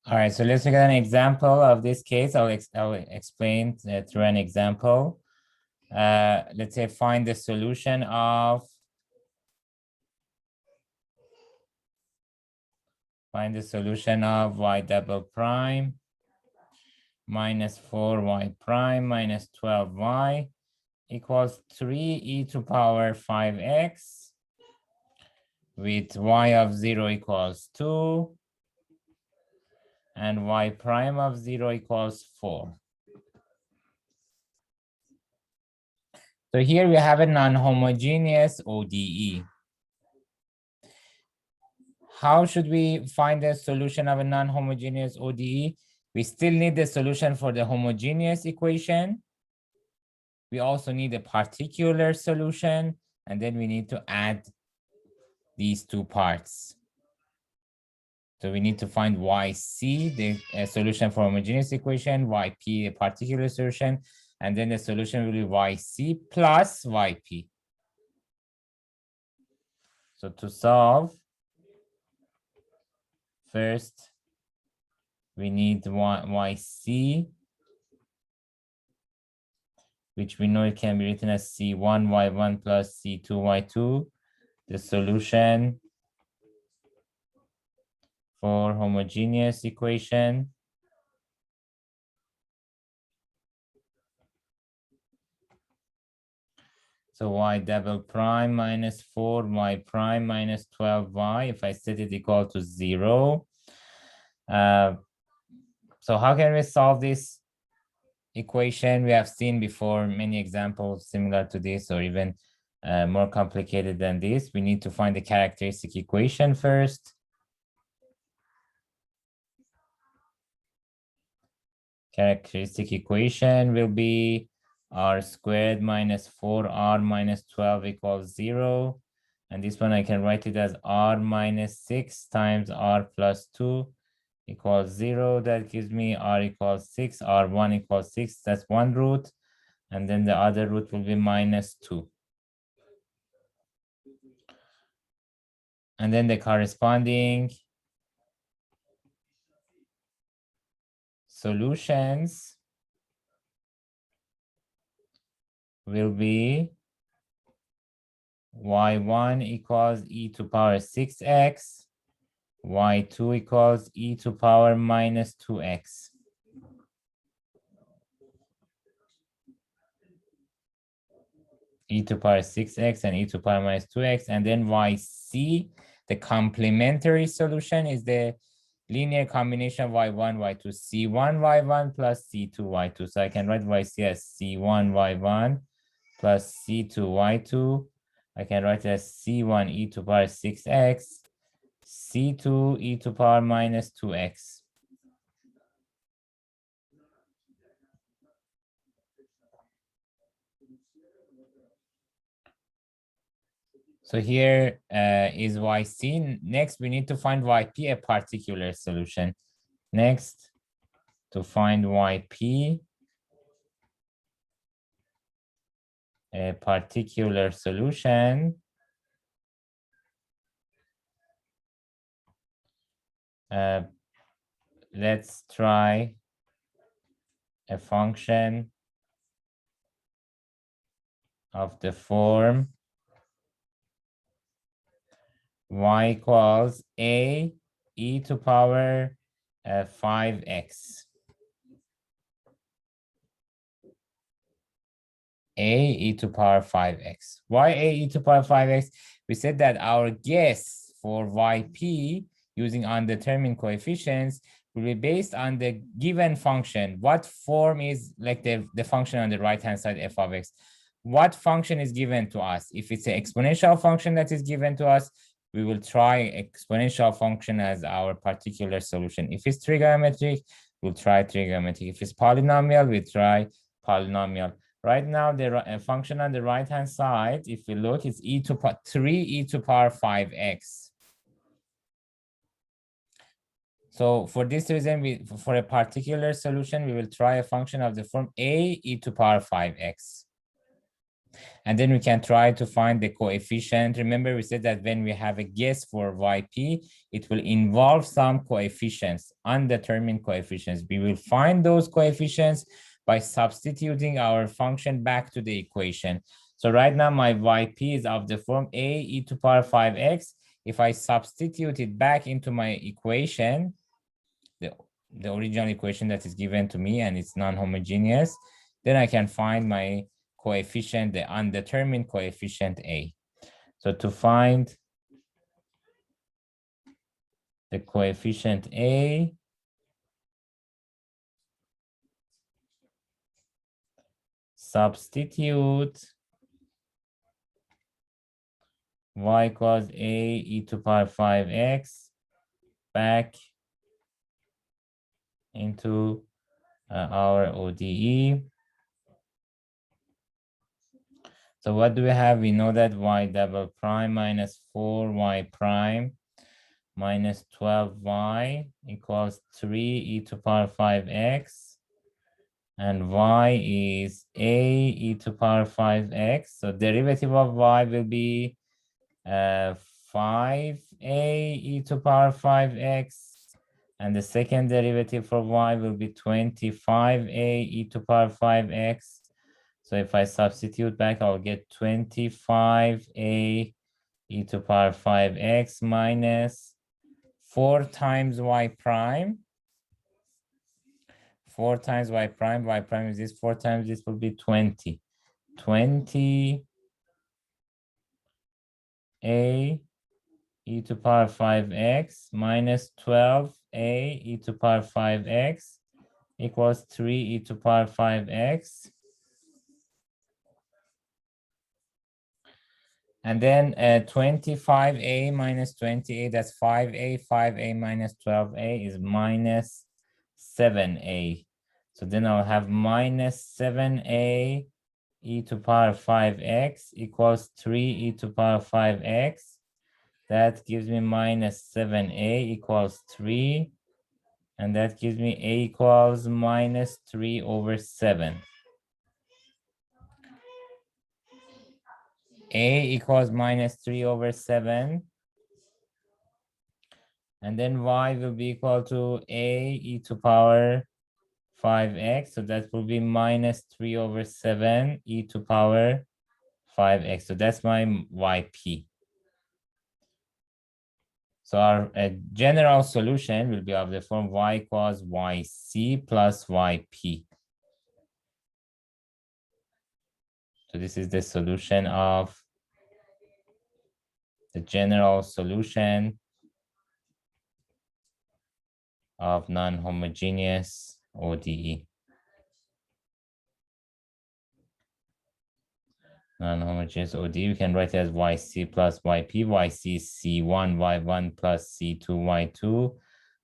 All right, so let's look at an example of this case. I'll explain through an example. Let's say find the solution of y double prime minus 4y prime minus 12y equals 3e to power 5x with y of 0 equals 2 and y prime of 0 equals 4. So here we have a non-homogeneous ODE. How should we find the solution of a non-homogeneous ODE? We still need the solution for the homogeneous equation. We also need a particular solution, and then we need to add these two parts. So we need to find YC, the solution for homogeneous equation, YP, a particular solution, and then the solution will be YC plus YP. So to solve, first, we need YC, which we know it can be written as C1Y1 plus C2Y2, the solution for homogeneous equation. So y double prime minus 4y prime minus 12y, if I set it equal to 0. So how can we solve this equation? We have seen before many examples similar to this or even more complicated than this. We need to find the characteristic equation first. Characteristic equation will be r squared minus 4r minus 12 equals 0. And this one I can write it as r minus 6 times r plus 2 equals 0. That gives me r equals 6, r1 equals 6. That's one root. And then the other root will be minus 2. And then the corresponding solutions will be y1 equals e to power 6x, y2 equals e to power minus 2x. E to power 6x and e to power minus 2x. And then yc, the complementary solution, is the linear combination of y1, y2, c1, y1 plus c2, y2. So I can write yc as c1, y1 plus c2, y2. I can write it as c1 e to power 6x, c2 e to power minus 2x. So here is yc. Next, we need to find yp, a particular solution. Next, to find yp, a particular solution, let's try a function of the form y equals a e to power 5x. A e to power 5x. Why a e to power 5x? We said that our guess for yp using undetermined coefficients will be based on the given function. What form is like the function on the right-hand side, f of x? What function is given to us? If it's an exponential function that is given to us, we will try exponential function as our particular solution. If it's trigonometric, we'll try trigonometric. If it's polynomial, we try polynomial. Right now, the function on the right-hand side, if we look, it's 3e to power 5x. So for this reason, for a particular solution, we will try a function of the form a e to power 5x. And then we can try to find the coefficient. Remember, we said that when we have a guess for YP, it will involve some coefficients, undetermined coefficients. We will find those coefficients by substituting our function back to the equation. So right now, my YP is of the form a e to power 5x. If I substitute it back into my equation, the original equation that is given to me and it's non-homogeneous, then I can find my coefficient, the undetermined coefficient a. So to find the coefficient a, substitute y equals a e to power 5x back into our ODE. So what do we have? We know that y double prime minus 4y prime minus 12y equals 3 e to power 5x. And y is a e to power 5x. So derivative of y will be 5a e to power 5x. And the second derivative for y will be 25a e to power 5x. So if I substitute back, I'll get 25a e to power 5x minus 4 times y prime. 4 times y prime is this, 4 times this will be 20. 20 a e to power 5x minus 12a e to power 5x equals 3 e to power 5x. And then 25a minus 28, that's 5a. 5a minus 12a is minus 7a. So then I'll have minus 7a e to power 5x equals 3 e to power 5x. That gives me minus 7a equals 3. And that gives me a equals minus 3 over 7. A equals minus 3 over 7. And then y will be equal to a e to power 5x. So that will be minus 3 over 7 e to power 5x. So that's my yp. So our general solution will be of the form y equals yc plus yp. So this is the solution of the general solution of non-homogeneous ODE. Non-homogeneous ODE, we can write it as yc plus yp. Yc is c1 y1 plus c2 y2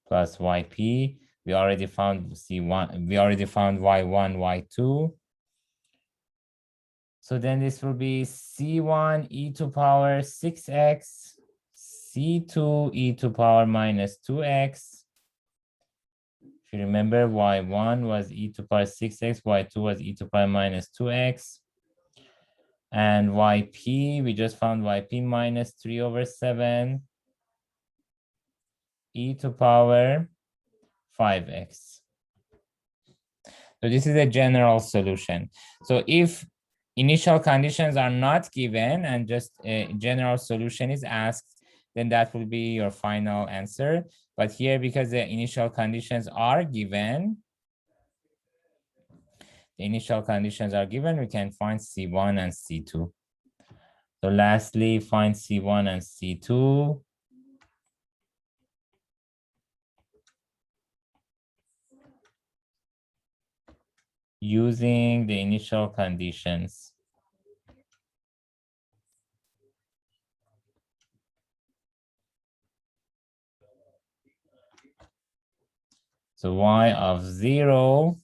plus yp. We already found c1, we already found y1 y2. So then this will be c1 e to power 6x, c2 e to power minus 2x. If you remember, y1 was e to power 6x, y2 was e to power minus 2x. And yp, we just found yp minus 3 over 7 e to power 5x. So this is a general solution. So if initial conditions are not given and just a general solution is asked, then that will be your final answer. But here, because the initial conditions are given, we can find C1 and C2. So lastly, find C1 and C2. Using the initial conditions. So y of 0,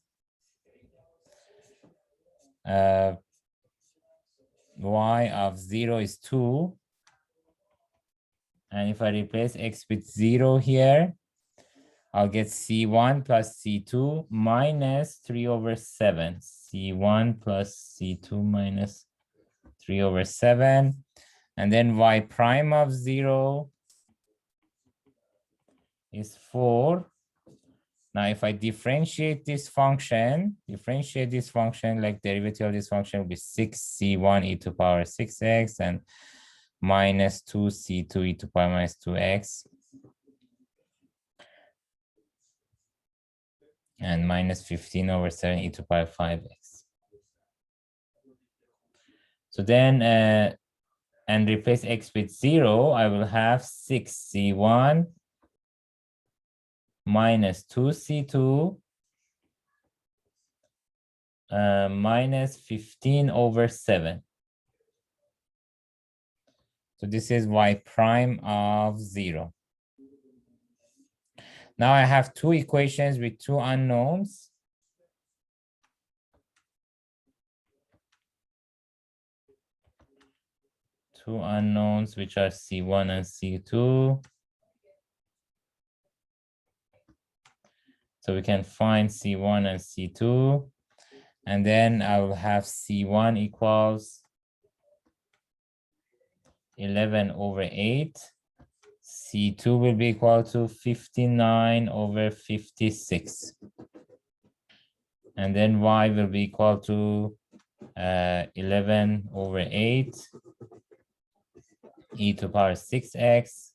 y of 0 is 2. And if I replace x with 0 here, I'll get C1 plus C2 minus 3 over 7. C1 plus C2 minus 3/7. And then y prime of 0 is 4. Now, if I differentiate this function, like derivative of this function will be 6c1 e to power 6x and minus 2c2 e to power minus 2x and minus 15/7 e to power 5x. So then, and replace x with 0, I will have 6c1 minus 2c2 minus 15/7. So this is y prime of 0. Now I have two equations with two unknowns. Two unknowns, which are C1 and C2. So we can find C1 and C2. And then I will have C1 equals 11/8. C2 will be equal to 59/56. And then Y will be equal to 11/8 e to power 6x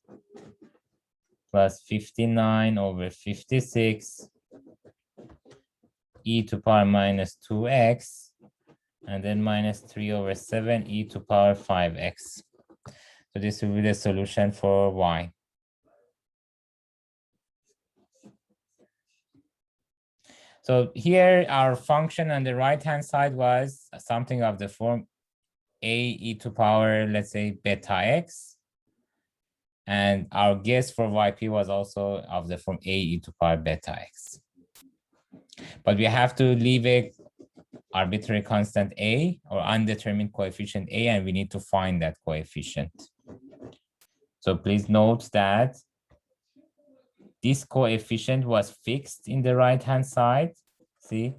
plus 59/56 e to power minus 2x, and then minus 3/7 e to power 5x. So this will be the solution for y. So here our function on the right-hand side was something of the form a e to power, let's say, beta x. And our guess for yp was also of the form a e to power beta x. But we have to leave a arbitrary constant a or undetermined coefficient a, and we need to find that coefficient. So please note that this coefficient was fixed in the right-hand side. See?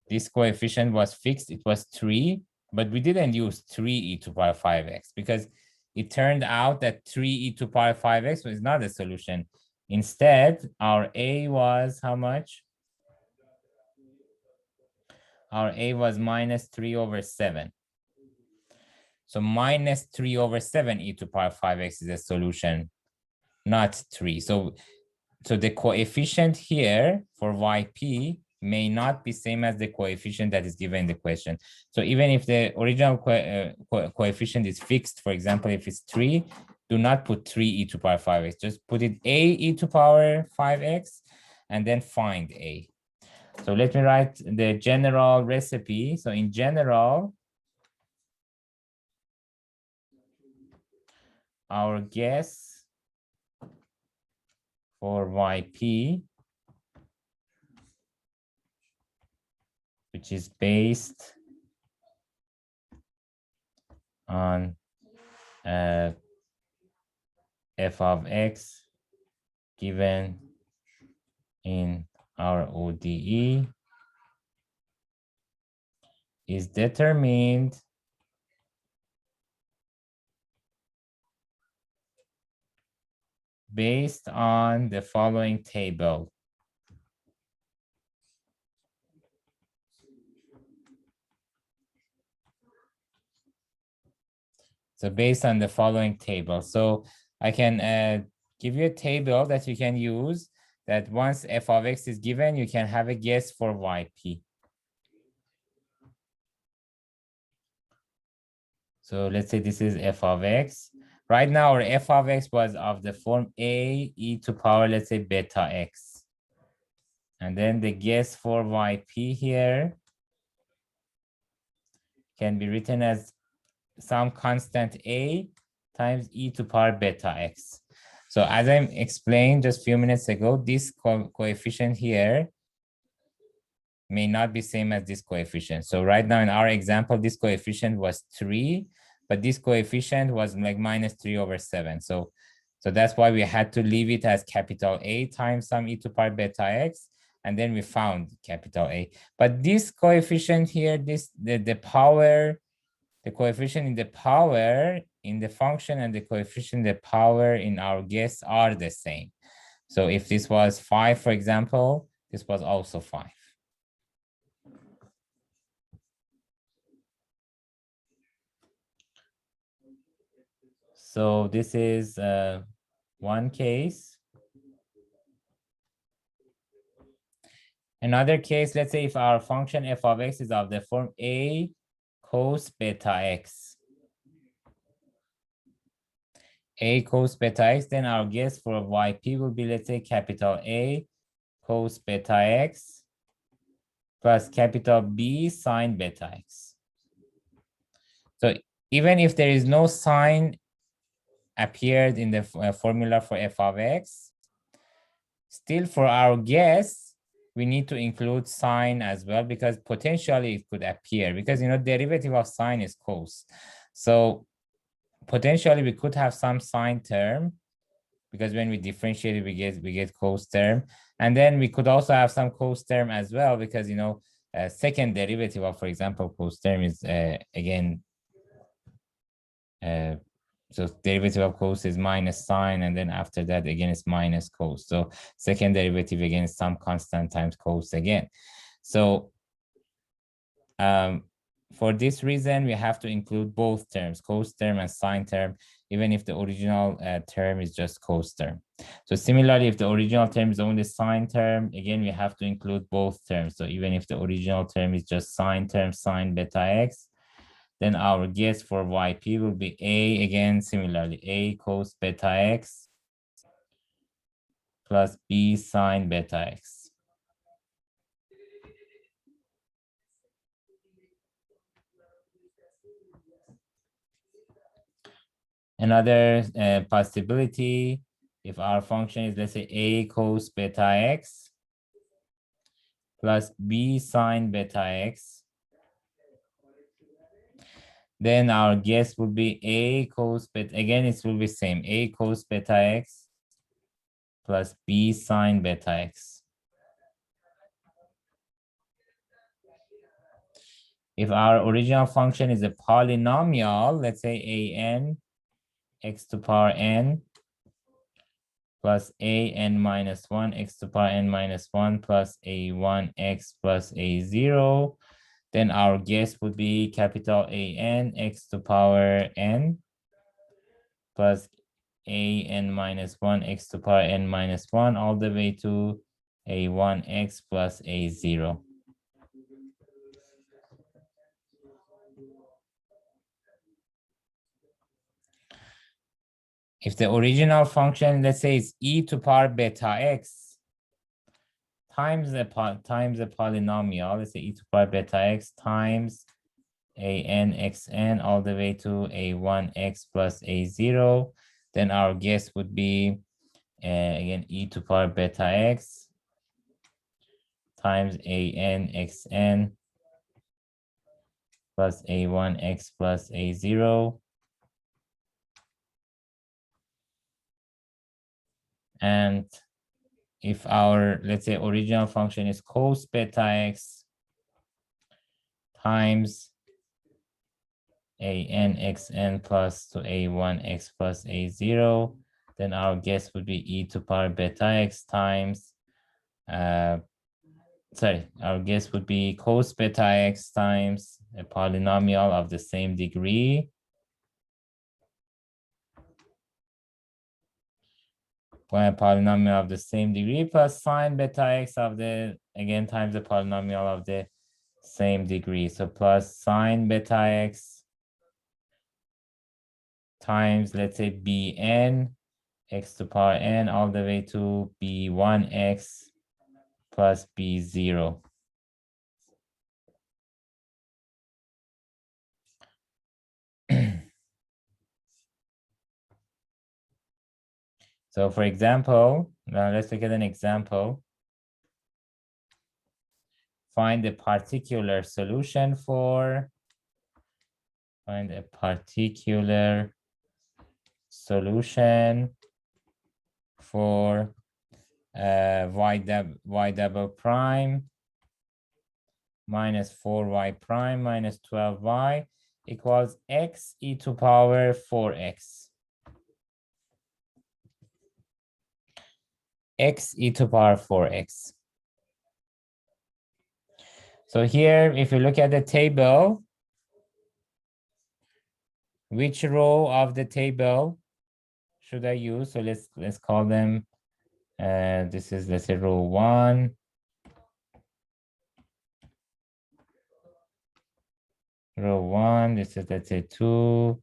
This coefficient was fixed. It was 3, but we didn't use 3 e to power 5x because it turned out that 3 e to power 5x was not a solution. Instead, our a was how much? Our a was minus 3/7. So minus 3/7 e to power 5x is a solution, not 3. So the coefficient here for yp may not be same as the coefficient that is given in the question. So even if the original coefficient is fixed, for example, if it's 3, do not put 3 e to power 5x. Just put it a e to power 5x and then find a. So let me write the general recipe. So in general, our guess for yp, which is based on f of x given in our ODE, is determined based on the following table. So based on the following table. So I can give you a table that you can use, that once f of x is given, you can have a guess for yp. So let's say this is f of x. Right now, our f of x was of the form a e to power, let's say, beta x. And then the guess for yp here can be written as some constant a times e to power beta x. So as I explained just a few minutes ago, this coefficient here may not be same as this coefficient. So right now in our example, this coefficient was 3, but this coefficient was like minus 3/7. So that's why we had to leave it as capital A times some e to power beta x. and then we found capital A. But this coefficient here, the power, the coefficient in the power in the function and the coefficient in the power in our guess are the same. So if this was 5, for example, this was also 5. So this is one case. Another case, let's say if our function f of x is of the form a cos beta x. A cos beta x, then our guess for yp will be, let's say, capital A cos beta x plus capital B sine beta x. So even if there is no sign appeared in the formula for f of x, still for our guess, we need to include sine as well, because potentially it could appear, because, derivative of sine is cos. So potentially we could have some sine term, because when we differentiate it, we get cos term. And then we could also have some cos term as well, because, second derivative of, for example, cos term is, again, so derivative of cos is minus sine, and then after that, again, it's minus cos. So second derivative, again, is some constant times cos again. So for this reason, we have to include both terms, cos term and sine term, even if the original term is just cos term. So similarly, if the original term is only sine term, again, we have to include both terms. So even if the original term is just sine term, sine beta x, then our guess for yp will be a, again, similarly, a cos beta x plus b sine beta x. Another possibility, if our function is, let's say, a cos beta x plus b sine beta x, then our guess would be a cos beta, again, it will be same, a cos beta x plus b sine beta x. If our original function is a polynomial, let's say an x to power n plus a n minus 1 x to power n minus 1 plus a1 x plus a0, then our guess would be capital an x to power n plus a n minus 1 x to power n minus 1 all the way to a1 x plus a0. If the original function, let's say, is e to power beta x times the polynomial, let's say e to power beta x times an xn all the way to a1 x plus a0, then our guess would be, again, e to power beta x times an xn plus a1 x plus a0. And if our, let's say, original function is cos beta x times an xn plus to a1 x plus a0, then our guess would be e to power beta x times, our guess would be cos beta x times a polynomial of the same degree, a polynomial of the same degree plus sine beta x of the, again, times the polynomial of the same degree. So plus sine beta x times, let's say, bn x to power n all the way to b1 x plus b0. So for example, now let's look at an example. Find a particular solution for, find a particular solution for y double prime minus 4y prime minus 12y equals x e to power 4x. X e to power 4x. So here, if you look at the table, which row of the table should I use? So let's call them, this is, let's say, row 1. Row 1, this is, let's say, 2.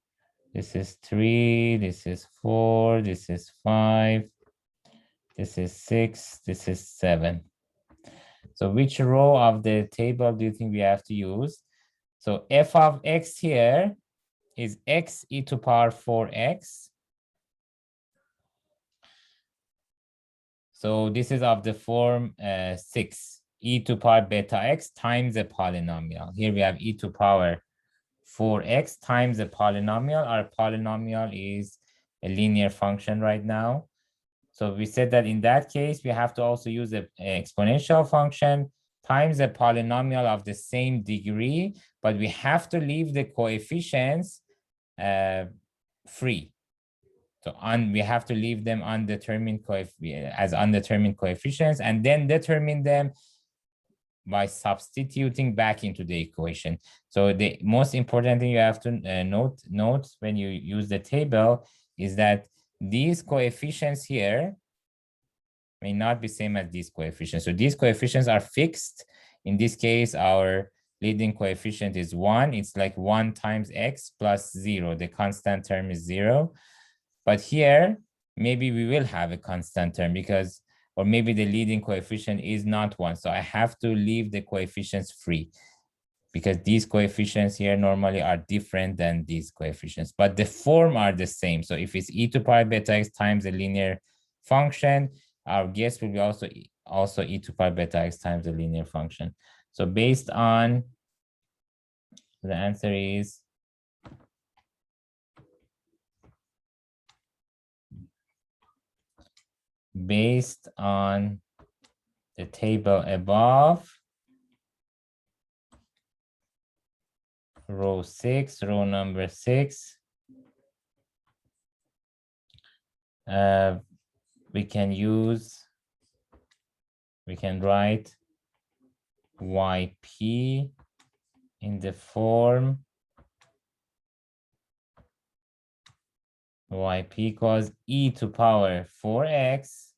This is 3, this is 4, this is 5, this is 6, this is 7. So which row of the table do you think we have to use? So f of x here is x e to power 4x. So this is of the form 6, e to power beta x times a polynomial. Here we have e to power 4x times a polynomial. Our polynomial is a linear function right now. So we said that in that case, we have to also use an exponential function times a polynomial of the same degree, but we have to leave the coefficients free. So we have to leave them undetermined as undetermined coefficients, and then determine them by substituting back into the equation. So the most important thing you have to note when you use the table is that these coefficients here may not be same as these coefficients. So these coefficients are fixed. In this case, our leading coefficient is 1. It's like 1 times x plus 0. The constant term is 0. But here, maybe we will have a constant term because, or maybe the leading coefficient is not 1. So I have to leave the coefficients free because these coefficients here normally are different than these coefficients, but the form are the same. So if it's e to power beta x times a linear function, our guess will be also e to power beta x times a linear function. So based on, the answer is based on the table above, row 6, row number 6, we can write yp in the form yp equals e to power 4x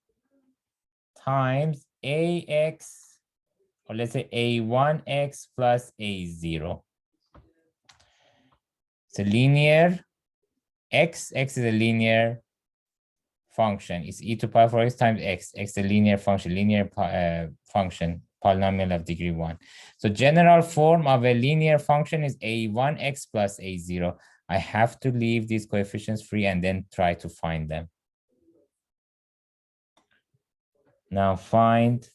times ax, or let's say a1x plus a0. It's a linear, x is a linear function. It's e to power 4x times x. X is a linear function, function, polynomial of degree 1. So general form of a linear function is a1x plus a0. I have to leave these coefficients free and then try to find them. Now find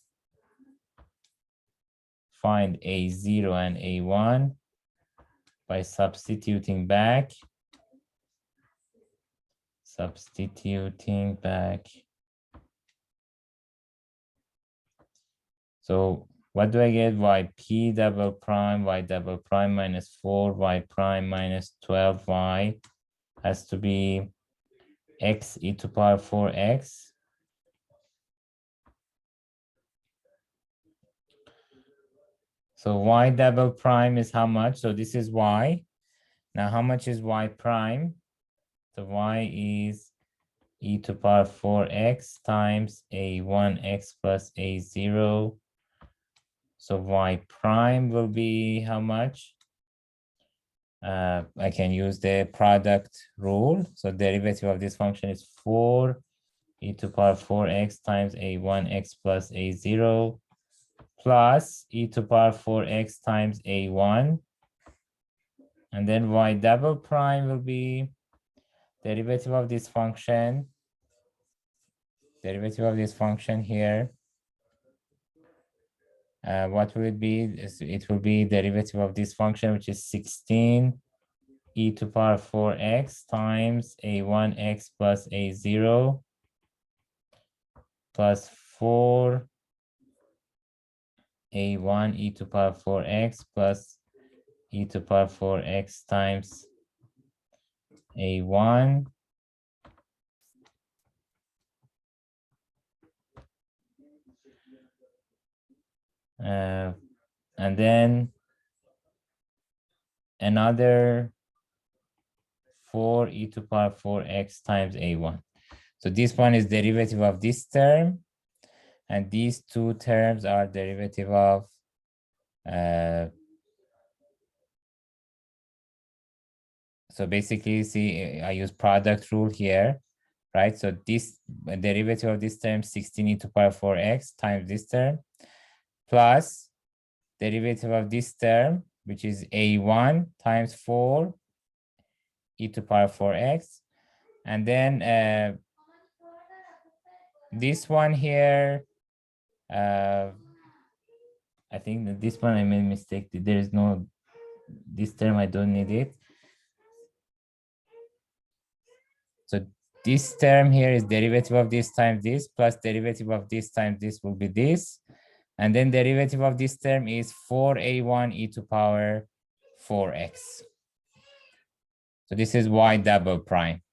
a0 and a1 by substituting back. So what do I get? Yp double prime, y double prime minus 4y prime minus 12y has to be x e to power 4x. So y double prime is how much? So this is y. Now how much is y prime? So y is e to power 4x times a1x plus a0. So y prime will be how much? I can use the product rule. So derivative of this function is 4 e to power 4x times a1x plus a0 plus e to power 4x times a1. And then y double prime will be derivative of this function. Derivative of this function here. What will it be? It will be derivative of this function, which is 16 e to power 4x times a1x plus a0 plus 4 a1 e to power 4x plus e to power 4x times a1 and then another 4 e to power 4x times a1. So this one is derivative of this term, and these two terms are derivative of so basically, see, I use product rule here, right? So this derivative of this term, 16 e to power 4x times this term, plus derivative of this term, which is a1 times 4 e to power 4x. And then this one here, I think that this one I made a mistake. There is no, this term, I don't need it. So this term here is derivative of this times this, plus derivative of this times this will be this. And then derivative of this term is 4a1 e to power 4x. So this is y double prime.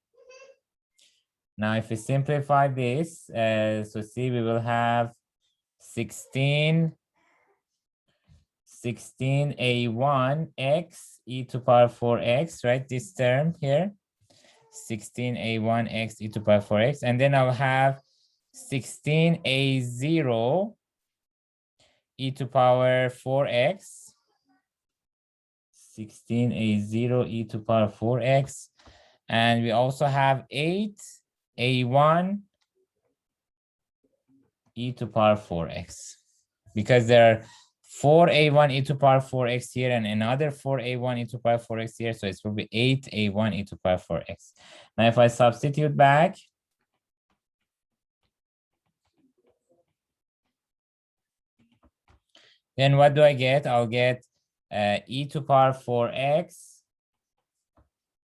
Now, if we simplify this, so see, we will have 16a1 x e to power 4x, right? This term here, 16a1 x e to power 4x. And then I'll have 16a0 e to power 4x, 16a0 e to power 4x. And we also have 8a1 e to power 4x, because there are 4a1 e to power 4x here and another 4a1 e to power 4x here. So it will be 8a1 e to power 4x. Now, if I substitute back, then what do I get? I'll get e to power 4x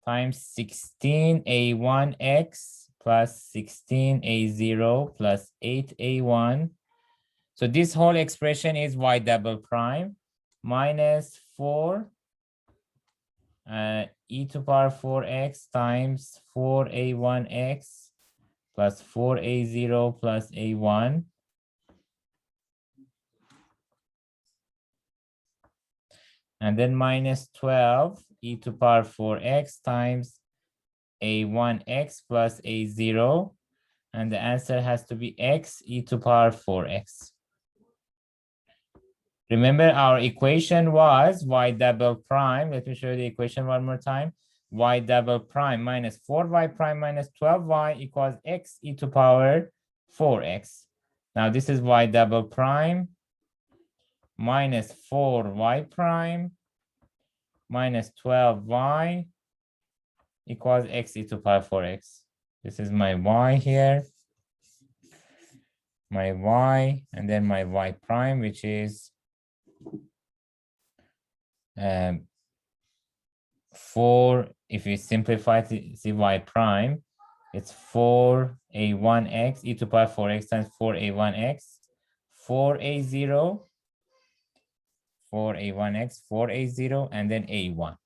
times 16a1x plus 16a0 plus 8a1. So this whole expression is y double prime minus 4 e to power 4x times 4a1x plus 4a0 plus a1. And then minus 12 e to power 4x times a1x plus a0. And the answer has to be x e to power 4x. Remember, our equation was y double prime. Let me show you the equation one more time. Y double prime minus 4y prime minus 12y equals x e to power 4x. Now this is y double prime minus 4y prime minus 12y equals x e to power 4x. This is my y here, my y, and then my y prime, which is 4, if we simplify the y prime, it's 4a1x e to power 4x times 4a1x, 4a0, 4a1x, 4a0, and then a1.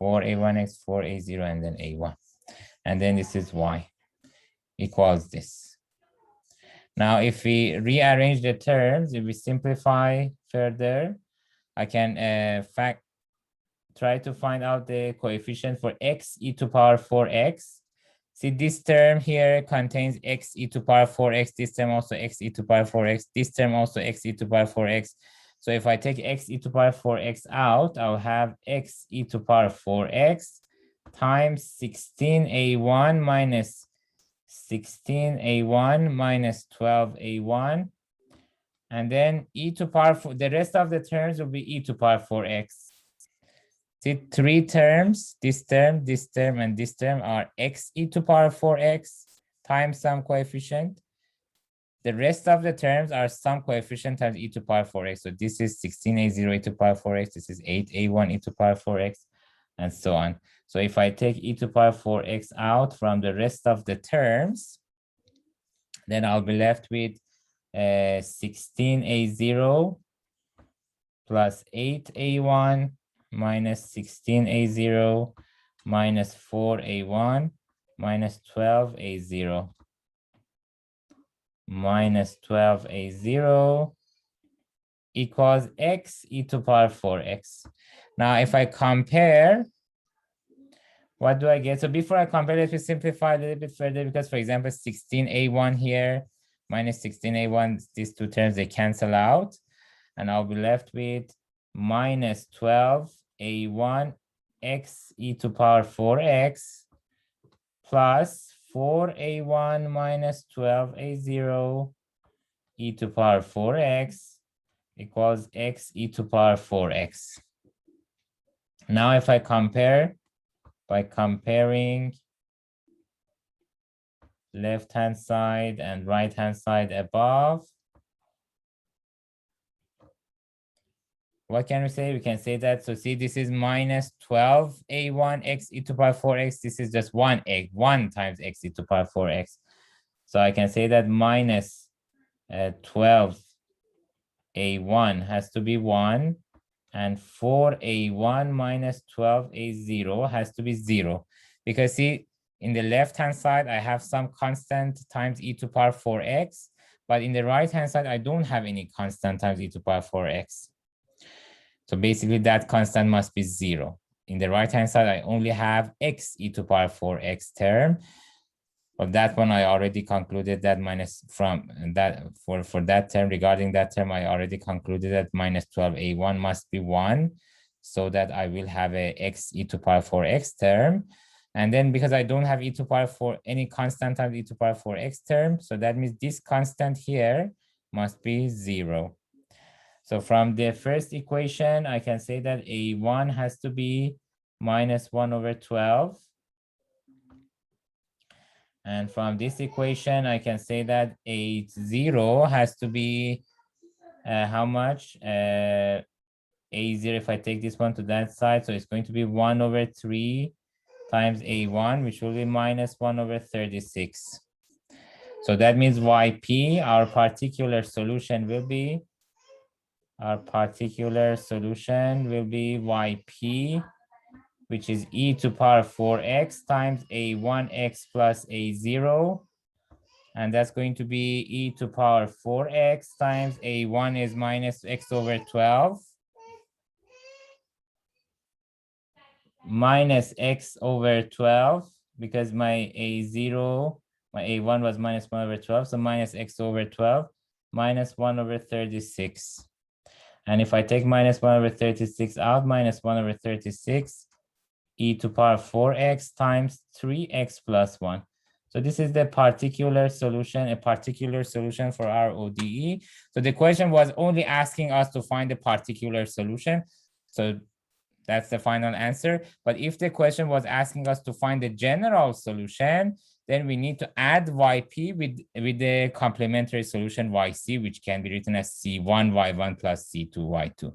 4a1x, 4a0, and then a1. And then this is y equals this. Now, if we rearrange the terms, if we simplify further, I can try to find out the coefficient for x e to power 4x. See, this term here contains x e to power 4x, this term also x e to power 4x, this term also x e to power 4x. So if I take x e to power 4x out, I'll have x e to power 4x times 16a1 minus 16a1 minus 12a1. And then e to power 4, the rest of the terms will be e to power 4x. See, 3 terms, this term, and this term are x e to power 4x times some coefficient. The rest of the terms are some coefficient times e to power 4x. So this is 16a0 e to power 4x, this is 8a1 e to power 4x, and so on. So if I take e to power 4x out from the rest of the terms, Then I'll be left with 16A0 plus 8A1 minus 16A0 minus 4A1 minus 12A0 minus 12A0 equals x e to power 4x. Now, if I compare, what do I get? So before I compare, let me simplify a little bit further because, for example, 16A1 here minus 16A1, these two terms, they cancel out. And I'll be left with minus 12A1 x e to power 4x plus 4A1 minus 12A0 e to power 4x equals x e to power 4x. Now, if I compare, by comparing left-hand side and right-hand side above, what can we say? We can say that, so see, this is minus 12A1 x e to power 4x. This is just 1 times x e to power 4x. So I can say that minus 12A1 has to be 1, and 4A1 minus 12A0 has to be 0. Because see, in the left-hand side, I have some constant times e to power 4x, but in the right-hand side, I don't have any constant times e to power 4x. So basically that constant must be 0. In the right-hand side, I only have x e to power 4x term. But that one, I already concluded that minus from that for that term, regarding that term, I already concluded that minus 12A1 must be 1, so that I will have a x e to power 4x term. And then because I don't have e to power 4, any constant times e to power 4x term, so that means this constant here must be 0. So from the first equation, I can say that A1 has to be minus 1 over 12. And from this equation, I can say that A0 has to be how much? A0, if I take this one to that side, so it's going to be 1 over 3 times A1, which will be minus 1 over 36. So that means YP, our particular solution will be YP, which is e to power 4x times A1x plus A0. And that's going to be e to power 4x times A1 is minus x over 12 minus x over 12, because my A0, my A1 was minus 1 over 12, so minus x over 12 minus 1 over 36. And if I take minus 1 over 36 out, minus 1 over 36, e to power 4x times 3x plus 1. So this is the particular solution, a particular solution for our ODE. So the question was only asking us to find the particular solution. So that's the final answer. But if the question was asking us to find the general solution, then we need to add YP with the complementary solution YC, which can be written as C1Y1 plus C2Y2.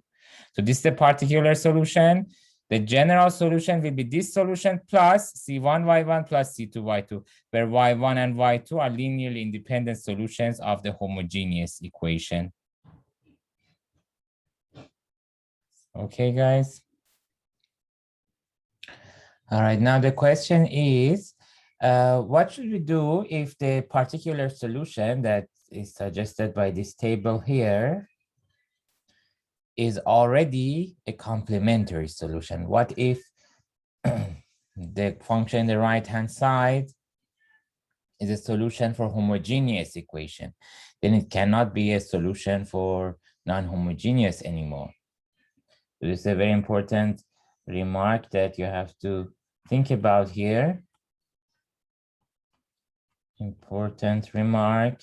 So this is the particular solution. The general solution will be this solution plus C1Y1 plus C2Y2, where Y1 and Y2 are linearly independent solutions of the homogeneous equation. Okay, guys. All right, now the question is, what should we do if the particular solution that is suggested by this table here is already a complementary solution? What if the function in the right-hand side is a solution for homogeneous equation? Then it cannot be a solution for non-homogeneous anymore. So this is a very important remark that you have to think about here. Important remark.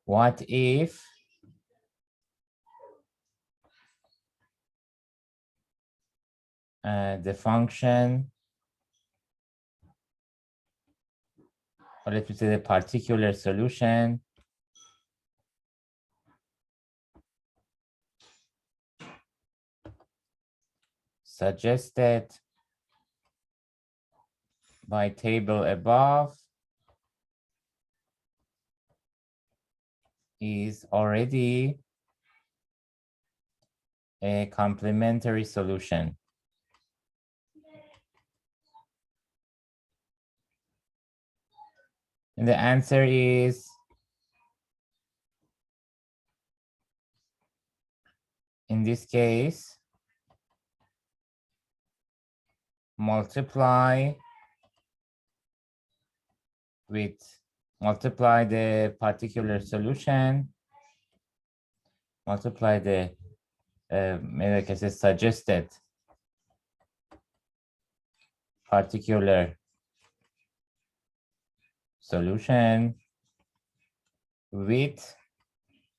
What if the function, or let me say the particular solution suggested by table above is already a complementary solution. And the answer is, in this case, multiply the particular solution, multiply the maybe I can say suggested particular solution with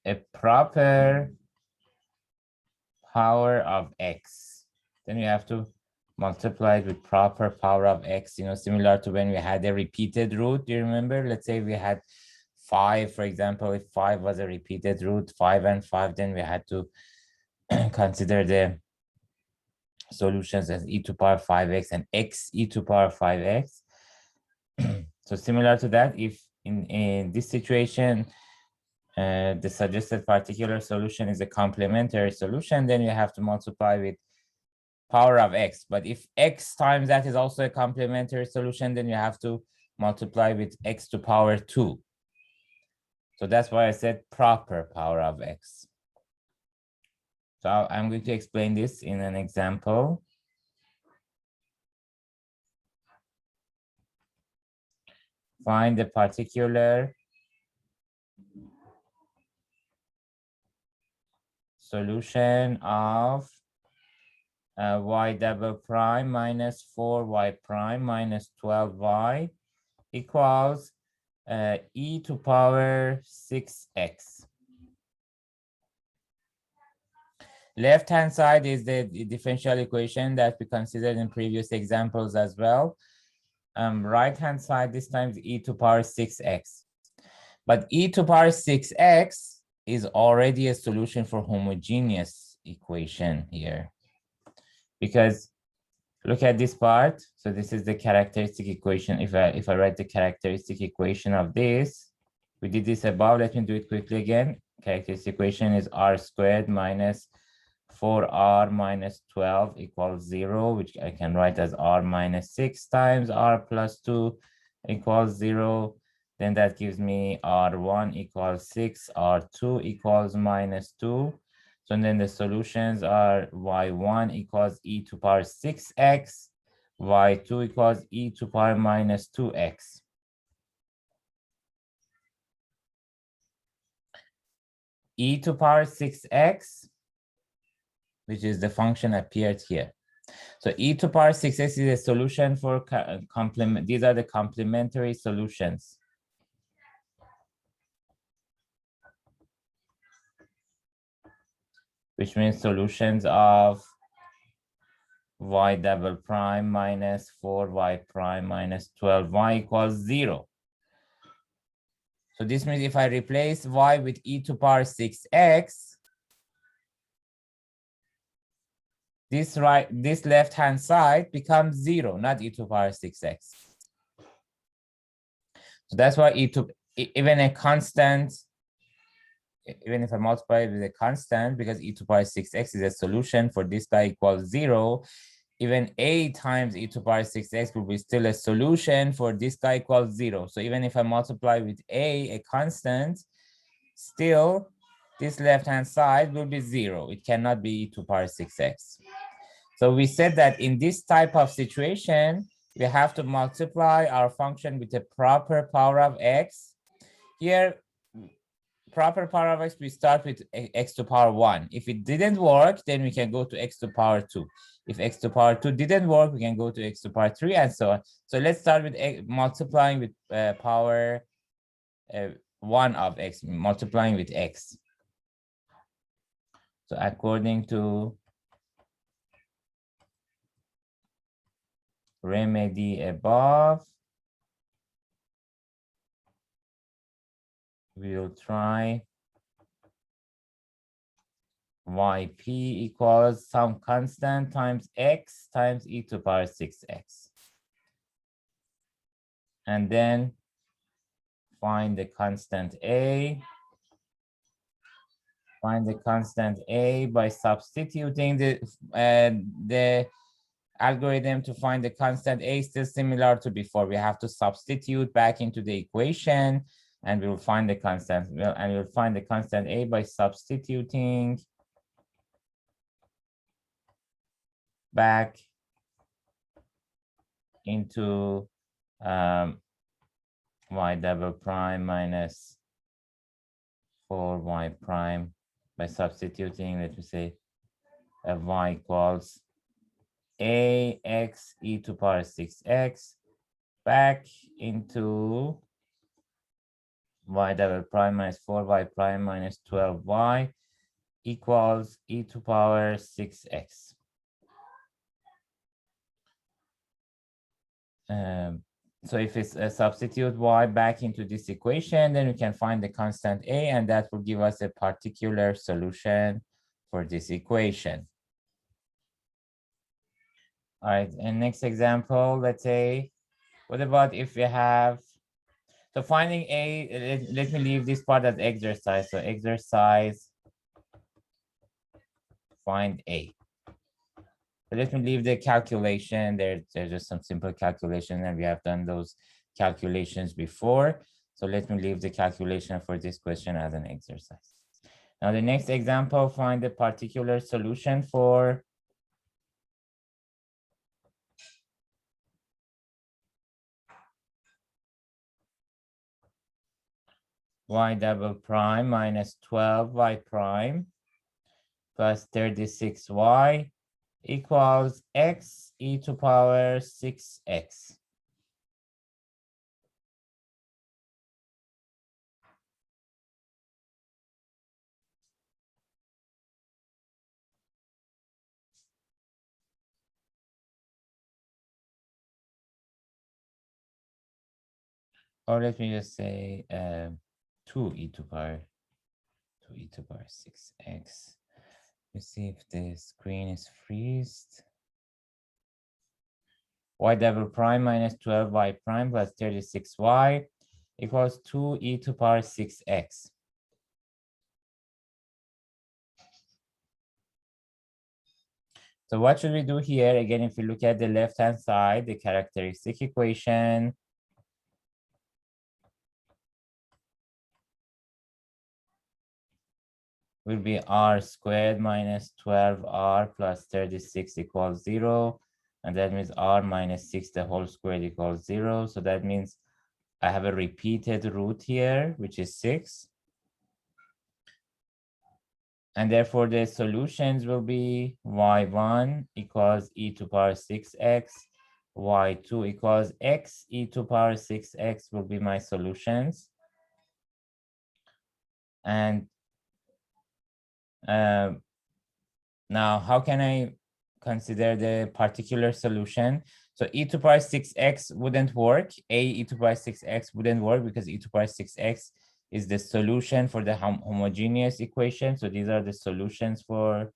a proper power of x. Then you have to multiply it with proper power of x, similar to when we had a repeated root. Do you remember? Let's say we had 5, for example. If 5 was a repeated root, 5 and 5, then we had to consider the solutions as e to power 5x and x e to power 5x. So similar to that, if in this situation, the suggested particular solution is a complementary solution, then you have to multiply with power of x. But if x times that is also a complementary solution, then you have to multiply with x to power 2. So that's why I said proper power of x. So I'm going to explain this in an example. Find the particular solution of y double prime minus 4y prime minus 12y equals e to power 6x. Left-hand side is the differential equation that we considered in previous examples as well. Right-hand side this time is e to power 6x. But e to power 6x is already a solution for homogeneous equation here. Because look at this part. So this is the characteristic equation. If I write the characteristic equation of this, we did this above. Let me do it quickly again. Characteristic equation is r squared minus 4r minus 12 equals 0, which I can write as r minus 6 times r plus 2 equals 0. Then that gives me r1 equals 6, r2 equals minus 2. So then the solutions are y1 equals e to power 6x, y2 equals e to power minus 2x. E to power 6x, which is the function appeared here. So e to power 6x is a solution for complement. These are the complementary solutions. Which means solutions of y double prime minus 4y prime minus 12y equals 0. So this means if I replace y with e to power 6x, this left-hand side becomes 0, not e to power 6x. So that's why even a constant, even if I multiply it with a constant, because e to power 6x is a solution for this guy equals 0, even a times e to power 6x will be still a solution for this guy equals 0. So even if I multiply with a constant, still this left-hand side will be 0. It cannot be e to power 6x. So we said that in this type of situation, we have to multiply our function with a proper power of x. Here, proper power of x, we start with x to power 1. If it didn't work, then we can go to x to power 2. If x to power 2 didn't work, we can go to x to power 3 and so on. So let's start with multiplying with power 1 of x, multiplying with x. So according to remedy above, we will try yp equals some constant times x times e to power 6x. and then find the constant A. Find the constant A by substituting the algorithm to find the constant A is still similar to before. We have to substitute back into the equation and we will find the constant. And we'll find the constant A by substituting back into y double prime minus 4y prime by substituting, let me say, y equals ax e to power 6x back into y double prime minus 4y prime minus 12y equals e to power 6x. So if it's a substitute y back into this equation, then we can find the constant A, and that will give us a particular solution for this equation. All right, and next example, let's say, what about if we have, so finding A, let me leave this part as exercise. So exercise, find A. So let me leave the calculation. There's just some simple calculation, and we have done those calculations before. So let me leave the calculation for this question as an exercise. Now the next example, find the particular solution for y double prime minus 12y prime plus 36y equals x e to power 6x. Or let me just say 2 e to power 6x. Let's see if the screen is freezed. Y double prime minus 12y prime plus 36y equals 2 e to power 6x. So what should we do here? Again, if you look at the left-hand side, the characteristic equation will be r squared minus 12r plus 36 equals 0. And that means r minus 6 the whole squared equals 0. So that means I have a repeated root here, which is 6. And therefore the solutions will be y1 equals e to power 6x, y2 equals x e to power 6x will be my solutions. And now how can I consider the particular solution? So e to power 6x wouldn't work. E to power 6x wouldn't work because e to power 6x is the solution for the homogeneous equation. So these are the solutions for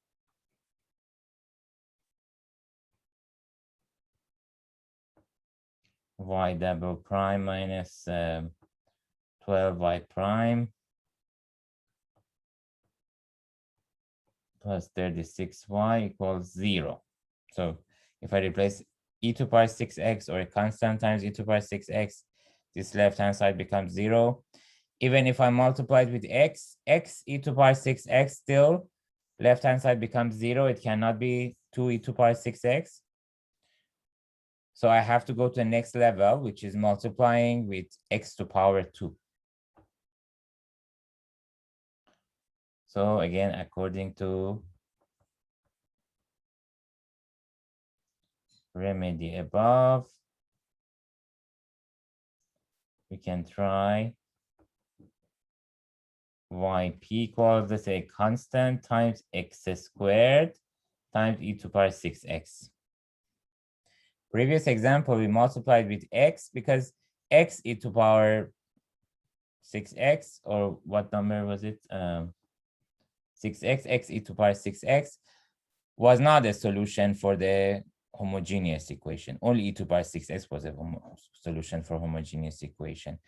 y double prime minus 12y prime plus 36y equals 0. So if I replace e to power 6x or a constant times e to power 6x, this left-hand side becomes 0. Even if I multiply it with x e to power 6x, still left-hand side becomes 0. It cannot be 2 e to power 6x. So I have to go to the next level, which is multiplying with x to power 2. So again, according to remedy above, we can try yp equals, let's say, constant times x squared times e to power 6x. Previous example, we multiplied with x because x e to power 6x, or what number was it? 6x, x e to power 6x was not a solution for the homogeneous equation. Only e to the power 6x was a solution for homogeneous equation.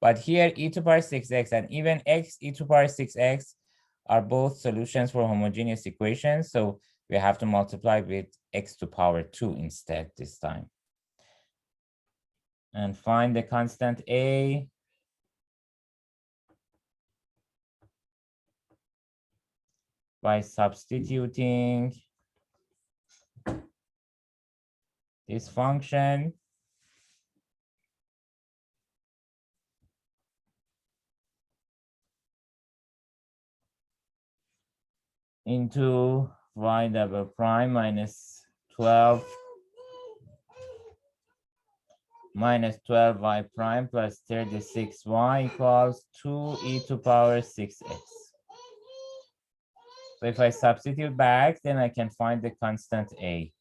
But here, e to the power 6x and even x e to the power 6x are both solutions for homogeneous equations. So we have to multiply with x to the power 2 instead this time. And find the constant a by substituting this function into y double prime minus 12 minus 12y prime plus 36y equals 2e to the power 6x. So if I substitute back, then I can find the constant a.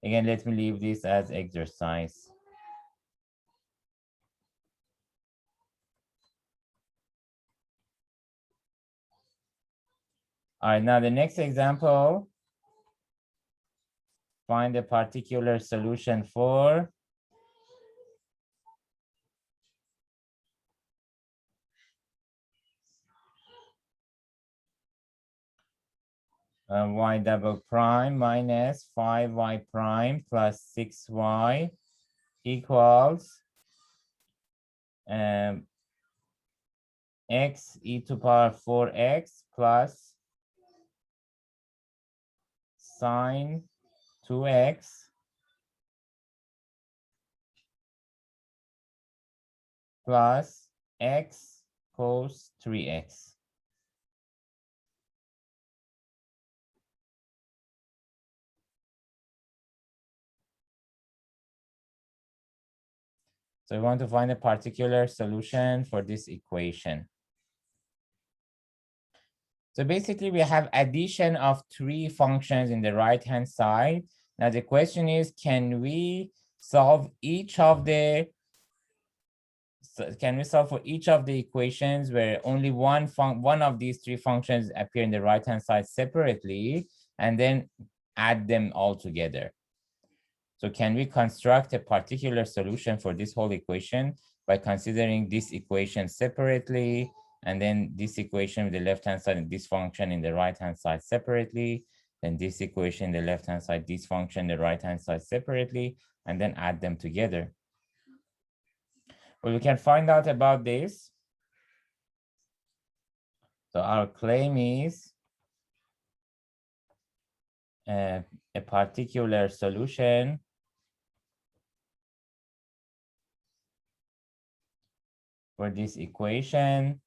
Again, let me leave this as exercise. All right, now the next example, find a particular solution for y double prime minus 5y prime plus 6y equals x e to the power 4x plus sine 2x plus x cos 3x. So we want to find a particular solution for this equation. So basically we have addition of 3 functions in the right-hand side. Now the question is, can we solve each of the for each of the equations where only one of these 3 functions appear in the right-hand side separately, and then add them all together? So can we construct a particular solution for this whole equation by considering this equation separately, and then this equation with the left-hand side and this function in the right-hand side separately, then this equation in the left-hand side, this function in the right-hand side separately, and then add them together? Well, we can find out about this. So our claim is a particular solution for this equation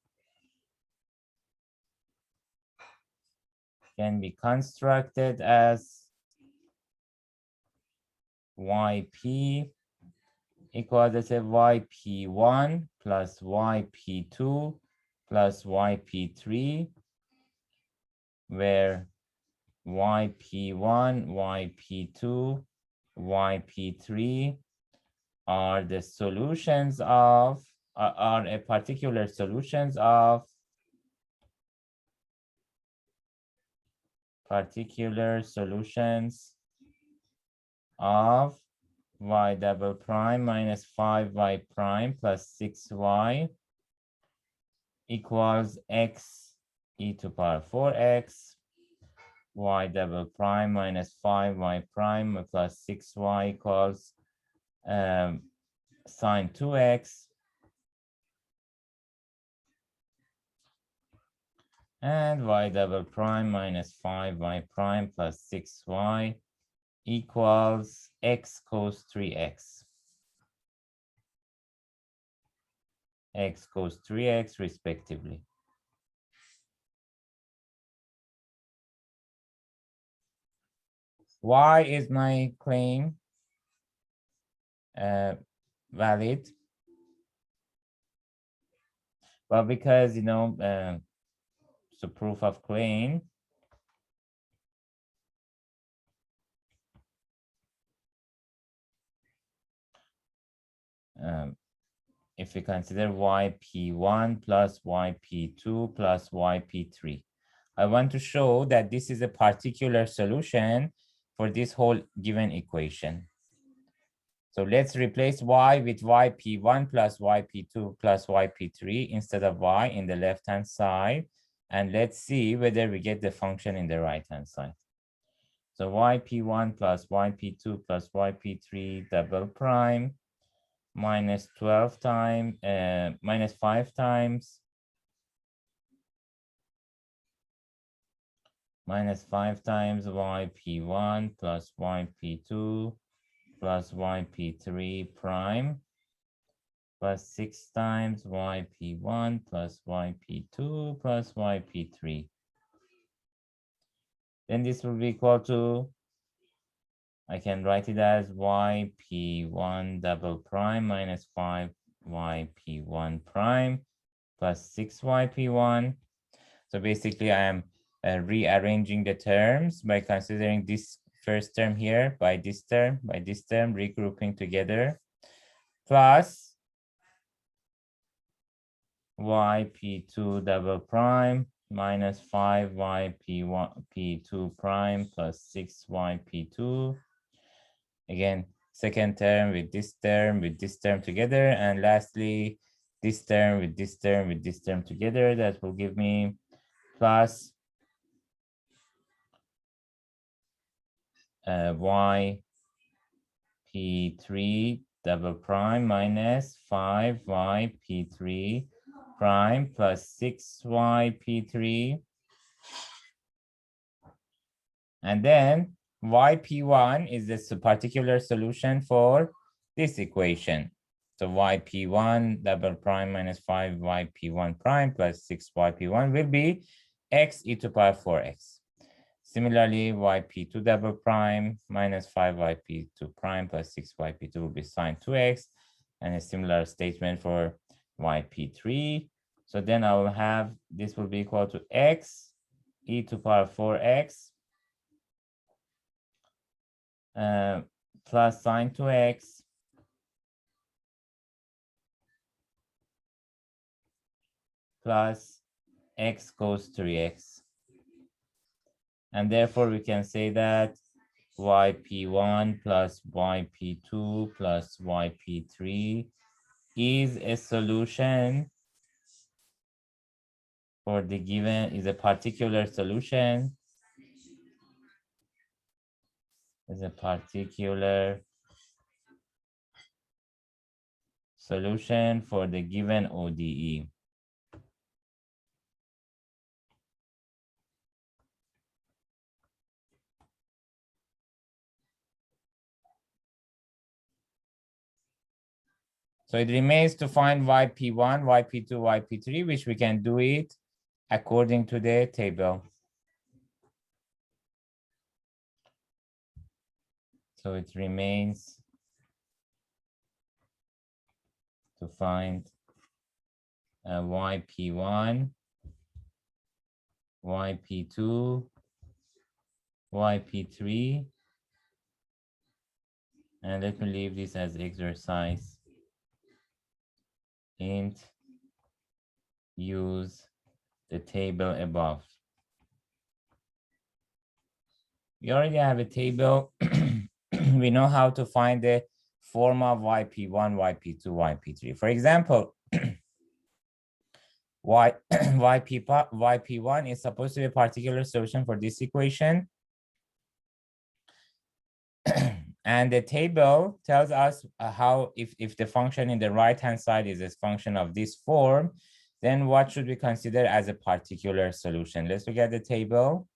can be constructed as yp equals, let's say, yp1 plus yp2 plus yp3, where yp1, yp2, yp3 are the solutions of, are a particular solutions of y double prime minus 5y prime plus 6y equals x e to the power 4x, y double prime minus 5y prime plus 6y equals sine 2x, and y double prime minus 5y prime plus 6y equals x cos 3x. X cos 3x respectively. Why is my claim valid? Well, because, you know, it's a proof of claim. If we consider yp1 plus yp2 plus yp3, I want to show that this is a particular solution for this whole given equation. So let's replace y with yp1 plus yp2 plus yp3 instead of y in the left-hand side. And let's see whether we get the function in the right-hand side. So yp1 plus yp2 plus yp3 double prime minus 12 times, minus 5 times, minus 5 times yp1 plus yp2 plus yp3 prime plus 6 times yp1 plus yp2 plus yp3. Then this will be equal to, I can write it as yp1 double prime minus 5 yp1 prime plus 6 yp1. So basically I am rearranging the terms by considering this first term here by this term, regrouping together, plus yp2 double prime minus 5 yp2 prime plus 6 yp2. Again, second term with this term together, and lastly this term with this term together. That will give me plus yp3 double prime minus 5 yp3 prime plus 6 yp3, and then yp1 is this particular solution for this equation. So yp1 double prime minus 5 yp1 prime plus 6 yp1 will be x e to power 4x. Similarly, yp2 double prime minus 5 yp2 prime plus 6 yp2 will be sine 2x, and a similar statement for yp3. So then I will have, this will be equal to x e to power 4x plus sine 2x plus x cos 3x. And therefore we can say that yp1 plus yp2 plus yp3 is a solution for the given, is a particular solution, for the given ODE. So it remains to find yp1, yp2, yp3, which we can do it according to the table. So it remains to find yp1, yp2, yp3, and let me leave this as exercise. Int use the table above. We already have a table. We know how to find the form of yp1, yp2, yp3. For example, yp1 is supposed to be a particular solution for this equation. And the table tells us how, if the function in the right-hand side is a function of this form, then what should we consider as a particular solution? Let's look at the table.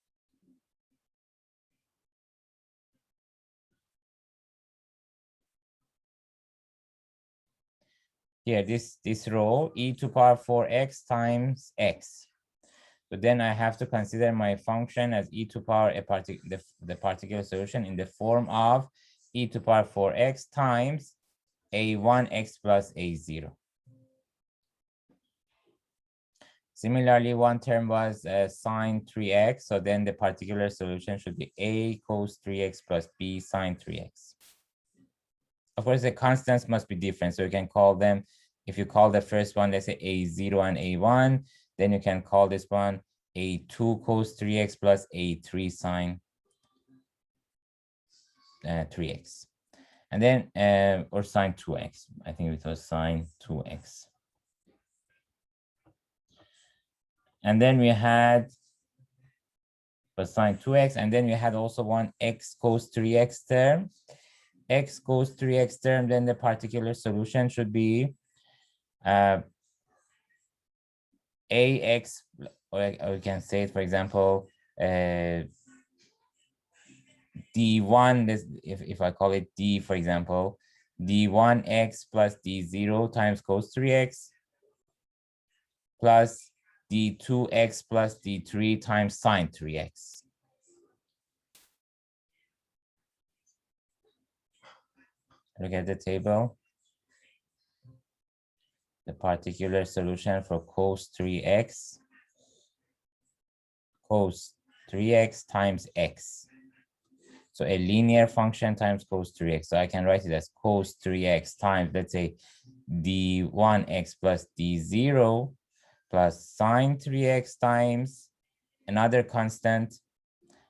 Here, this row, e to power 4x times x. So then I have to consider my function as e to power the particular solution in the form of e to power 4x times a1x plus a0. Similarly, one term was sine 3x. So then the particular solution should be a cos 3x plus b sine 3x. Of course, the constants must be different. So you can call them, if you call the first one, let's say a0 and a1, then you can call this one a2 cos 3x plus a3 sine 3x. And then, or sine 2x. I think it was sine 2x. And then we had sine 2x, and then we had also one x cos 3x term. X cos 3x term, then the particular solution should be ax, or we can say it, for example, d1, if I call it d, for example, d1x plus d0 times cos 3x plus d2x plus d3 times sine 3x. Look at the table. The particular solution for cos 3x times x. So a linear function times cos 3x. So I can write it as cos 3x times, let's say, d1x plus d0 plus sine 3x times another constant,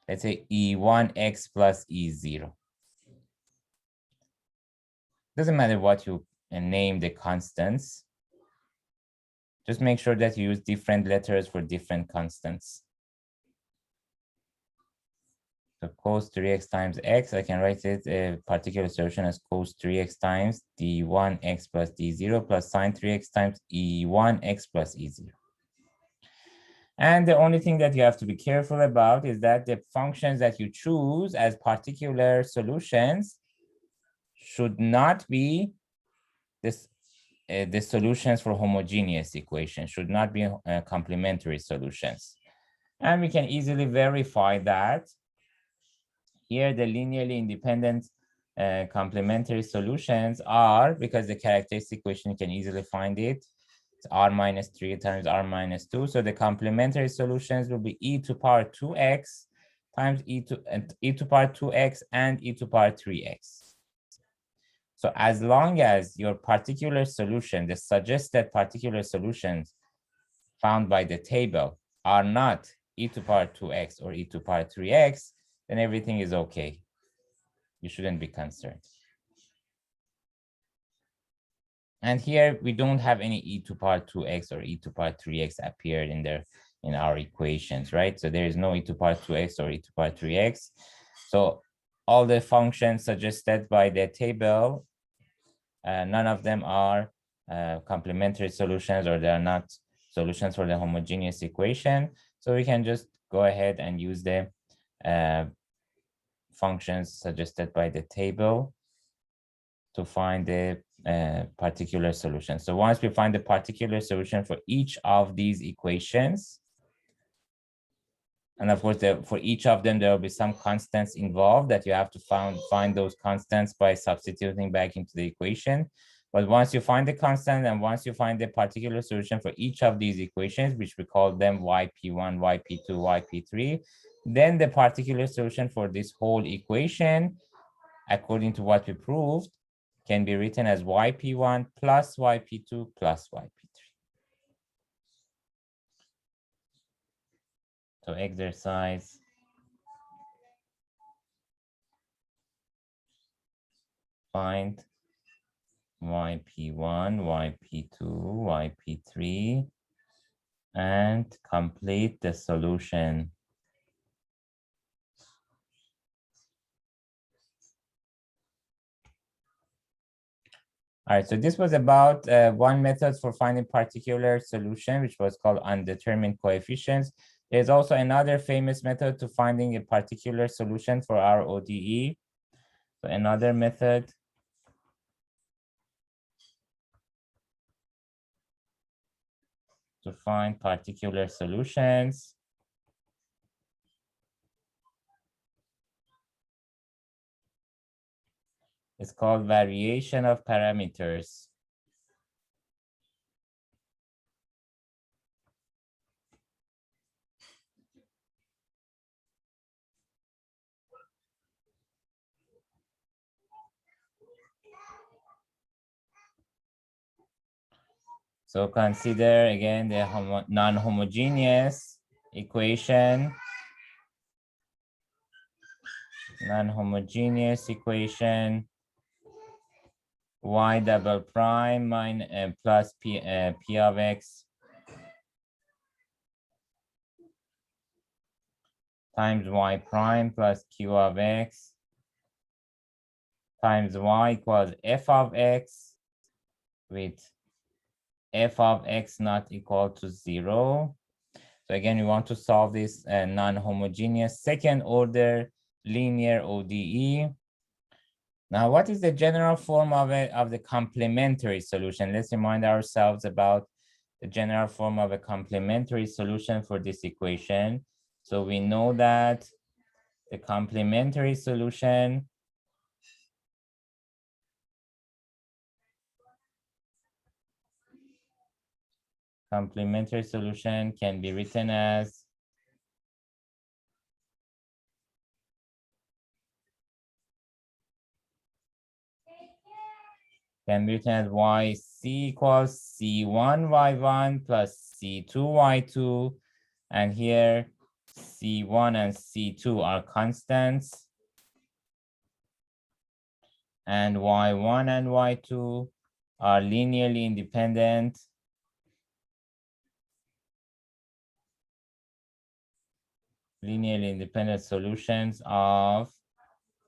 let's say e1x plus e0. Doesn't matter what you name the constants. Just make sure that you use different letters for different constants. So cos 3x times x, I can write it a particular solution as cos 3x times d1x plus d0 plus sine 3x times e1x plus e0. And the only thing that you have to be careful about is that the functions that you choose as particular solutions should not be the solutions for homogeneous equations, should not be complementary solutions. And we can easily verify that. Here, the linearly independent complementary solutions are, because the characteristic equation, you can easily find it. It's r minus 3 times r minus 2. So the complementary solutions will be e to power 2x times e to power 2x and e to power 3x. So as long as your particular solution, the suggested particular solutions found by the table, are not e to power 2x or e to power 3x, then everything is okay. You shouldn't be concerned. And here we don't have any e to power 2x or e to power 3x appeared in our equations, right? So there is no e to power 2x or e to power 3x. So all the functions suggested by the table, none of them are complementary solutions, or they are not solutions for the homogeneous equation. So we can just go ahead and use the functions suggested by the table to find the particular solution. So once we find the particular solution for each of these equations, and of course, for each of them, there will be some constants involved that you have to find those constants by substituting back into the equation. But once you find the constant and once you find the particular solution for each of these equations, which we call them yp1, yp2, yp3, then the particular solution for this whole equation, according to what we proved, can be written as yp1 plus yp2 plus yp3. So exercise. Find yp1, yp2, yp3, and complete the solution. All right, so this was about one method for finding particular solution, which was called undetermined coefficients. There's also another famous method to finding a particular solution for our ODE. So another method to find particular solutions is called variation of parameters. So consider again the non-homogeneous equation non-homogeneous equation y double prime minus plus p of x times y prime plus q of x times y equals f of x with f of x not equal to 0. So again, we want to solve this non-homogeneous second order linear ODE. Now, what is the general form of the complementary solution? Let's remind ourselves about the general form of a complementary solution for this equation. So we know that the complementary solution can be written as yc equals c1 y1 plus c2 y2, and here c1 and c2 are constants, and y1 and y2 are linearly independent solutions of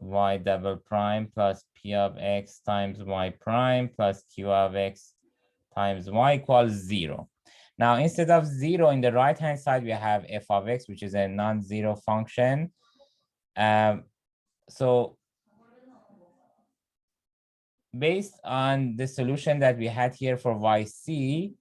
y double prime plus p of x times y prime plus q of x times y equals 0. Now, instead of 0 in the right-hand side, we have f of x, which is a non-zero function. So based on the solution that we had here for yc,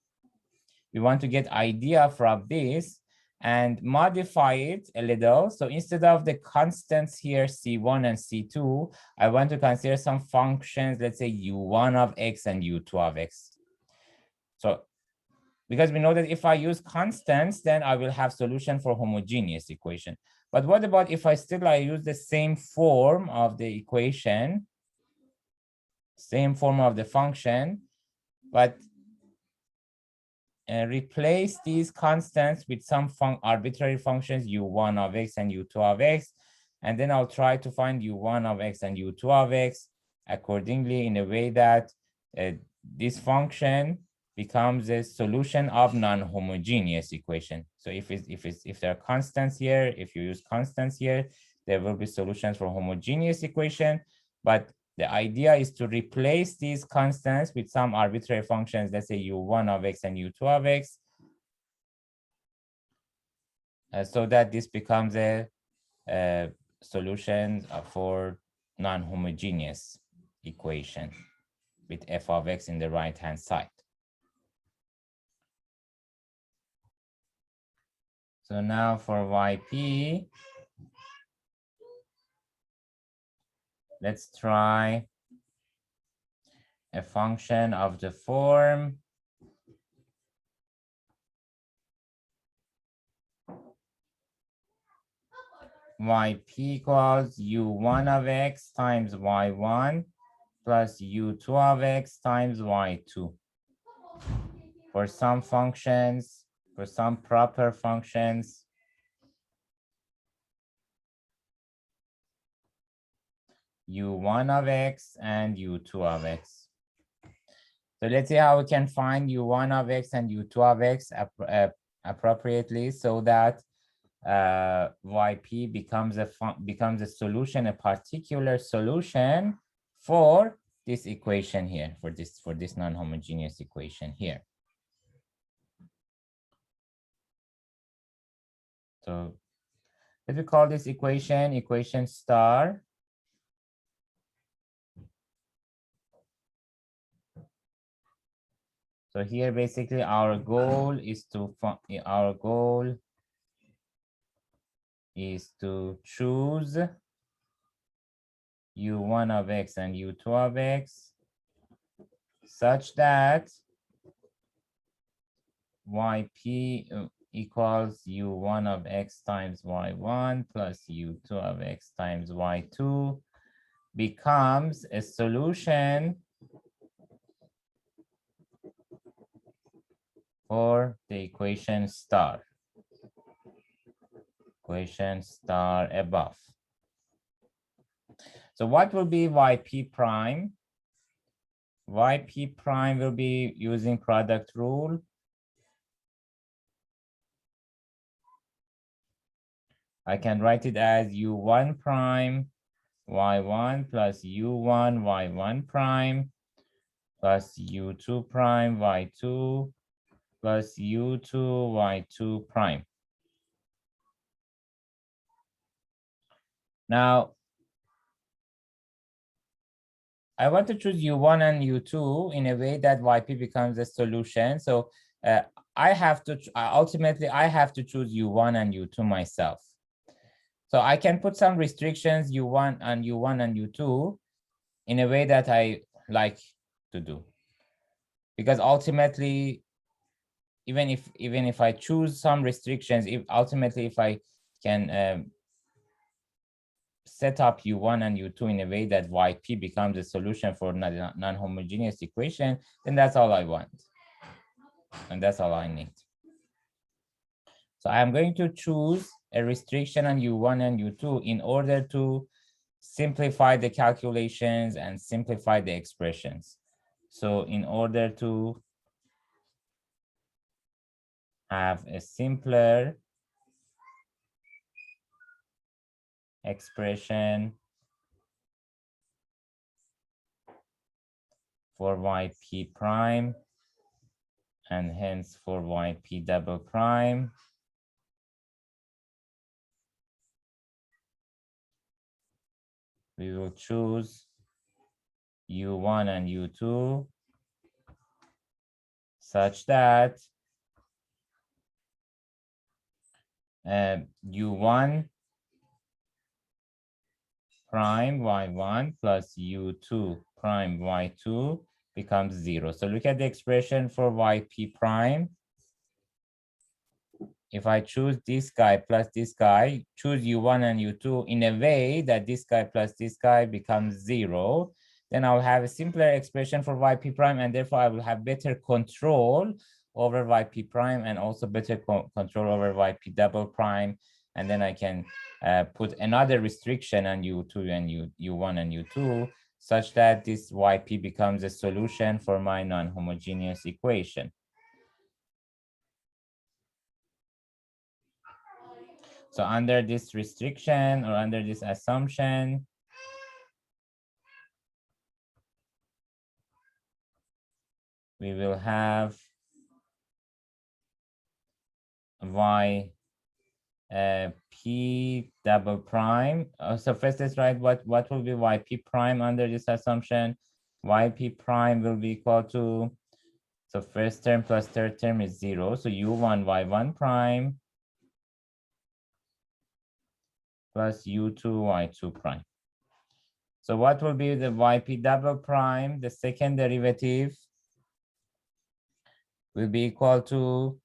we want to get idea from this and modify it a little. So instead of the constants here, c1 and c2, I want to consider some functions, let's say u1 of x and u2 of x. So because we know that if I use constants, then I will have solution for homogeneous equation. But what about if I use the same form of the equation, same form of the function, but replace these constants with some arbitrary functions, u1 of x and u2 of x, and then I'll try to find u1 of x and u2 of x accordingly in a way that this function becomes a solution of non-homogeneous equation. So if there are constants here, if you use constants here, there will be solutions for homogeneous equation, but the idea is to replace these constants with some arbitrary functions, let's say u1 of x and u2 of x, so that this becomes a solution for non-homogeneous equation with f of x in the right-hand side. So now for yp, let's try a function of the form yp equals u1 of x times y1 plus u2 of x times y2 for some functions, for some proper functions u1 of x and u2 of x. So let's see how we can find u1 of x and u2 of x appropriately, so that yp becomes a solution, a particular solution for this equation here, for this non-homogeneous equation here. So let me call this equation star. So here basically our goal is to choose u1 of x and u2 of x such that yp equals u1 of x times y1 plus u2 of x times y2 becomes a solution for the equation star above. So what will be yp prime? Yp prime will be using product rule. I can write it as u1 prime y1 plus u1 y1 prime plus u2 prime y2 plus u2 y2 prime. Now, I want to choose u1 and u2 in a way that yp becomes a solution. So I have to ultimately I have to choose u1 and u2 myself. So I can put some restrictions u1 and u2 in a way that I like to do, because ultimately, even if I choose some restrictions, if I can set up u1 and u2 in a way that yp becomes a solution for non-homogeneous equation, then that's all I want, and that's all I need. So I am going to choose a restriction on u1 and u2 in order to simplify the calculations and simplify the expressions. So in order to have a simpler expression for yp prime and hence for yp double prime, we will choose u1 and u2 such that u1 prime y1 plus u2 prime y2 becomes 0. So look at the expression for yp prime. If I choose this guy plus this guy, choose u1 and u2 in a way that this guy plus this guy becomes 0, then I'll have a simpler expression for yp prime, and therefore I will have better control over yp prime and also better control over yp double prime. And then I can put another restriction on u2 and u1 and u2 such that this yp becomes a solution for my non-homogeneous equation. So under this restriction or under this assumption, we will have y p double prime. So first let's write what will be yp prime under this assumption. Yp prime will be equal to, so first term plus third term is 0. So u1 y1 prime plus u2 y2 prime. So what will be the yp double prime? The second derivative will be equal to,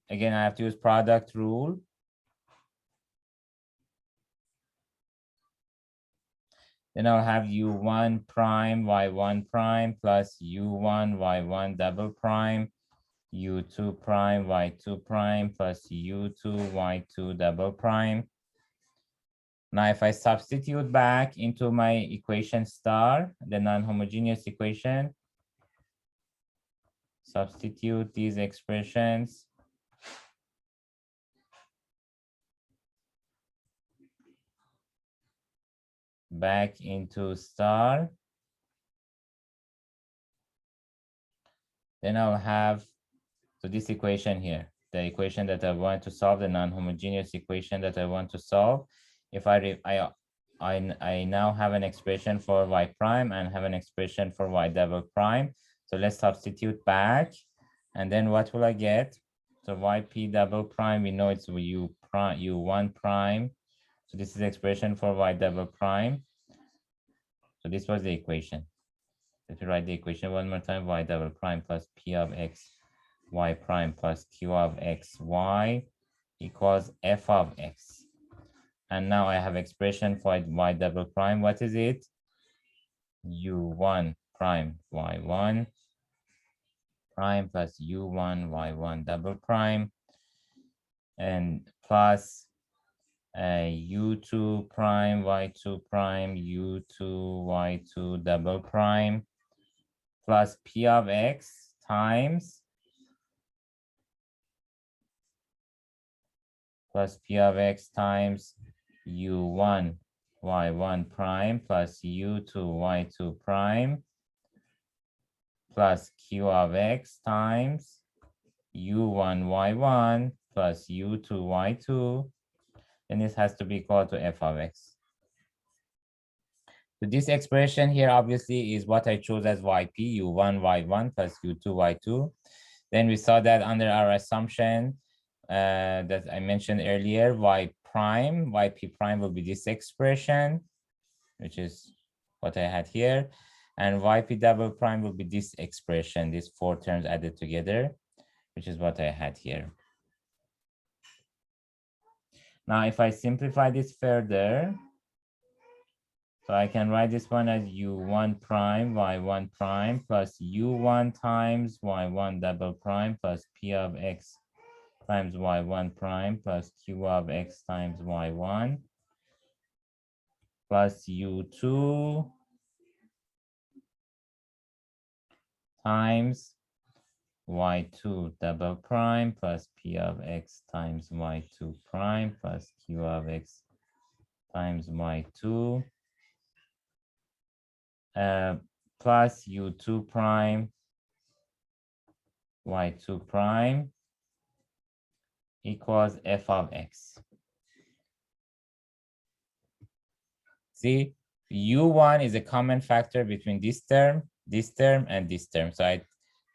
again, I have to use product rule. Then I'll have u1 prime y1 prime plus u1 y1 double prime, u2 prime y2 prime plus u2 y2 double prime. Now, if I substitute back into my equation star, the non-homogeneous equation, substitute these expressions back into star, then I'll have, so this equation here, the equation that I want to solve, the non-homogeneous equation that I want to solve. If I now have an expression for y prime and have an expression for y double prime. So let's substitute back, and then what will I get? So yp double prime, we know it's u1 prime. So this is the expression for y double prime. So this was the equation. Let me write the equation one more time. Y double prime plus p of x y prime plus q of x y equals f of x. And now I have expression for y double prime. What is it? u1 prime y1 prime plus u1 y1 double prime and plus u2 prime, y2 prime, u2, y2 double prime, plus p of x times u1 y1 prime plus u2 y2 prime plus q of x times u1 y1 plus u2 y2, and this has to be equal to f of x. So this expression here obviously is what I chose as yp, u1 y1 plus u2 y2. Then we saw that under our assumption that I mentioned earlier, yp prime will be this expression, which is what I had here, and yp double prime will be this expression, these four terms added together, which is what I had here. Now, if I simplify this further, so I can write this one as u1 prime, y1 prime plus u1 times y1 double prime plus p of x times y1 prime plus q of x times y1 plus u2 times y2 double prime plus p of x times y2 prime plus q of x times y2 plus u2 prime y2 prime equals f of x. See, u1 is a common factor between this term, and this term. So I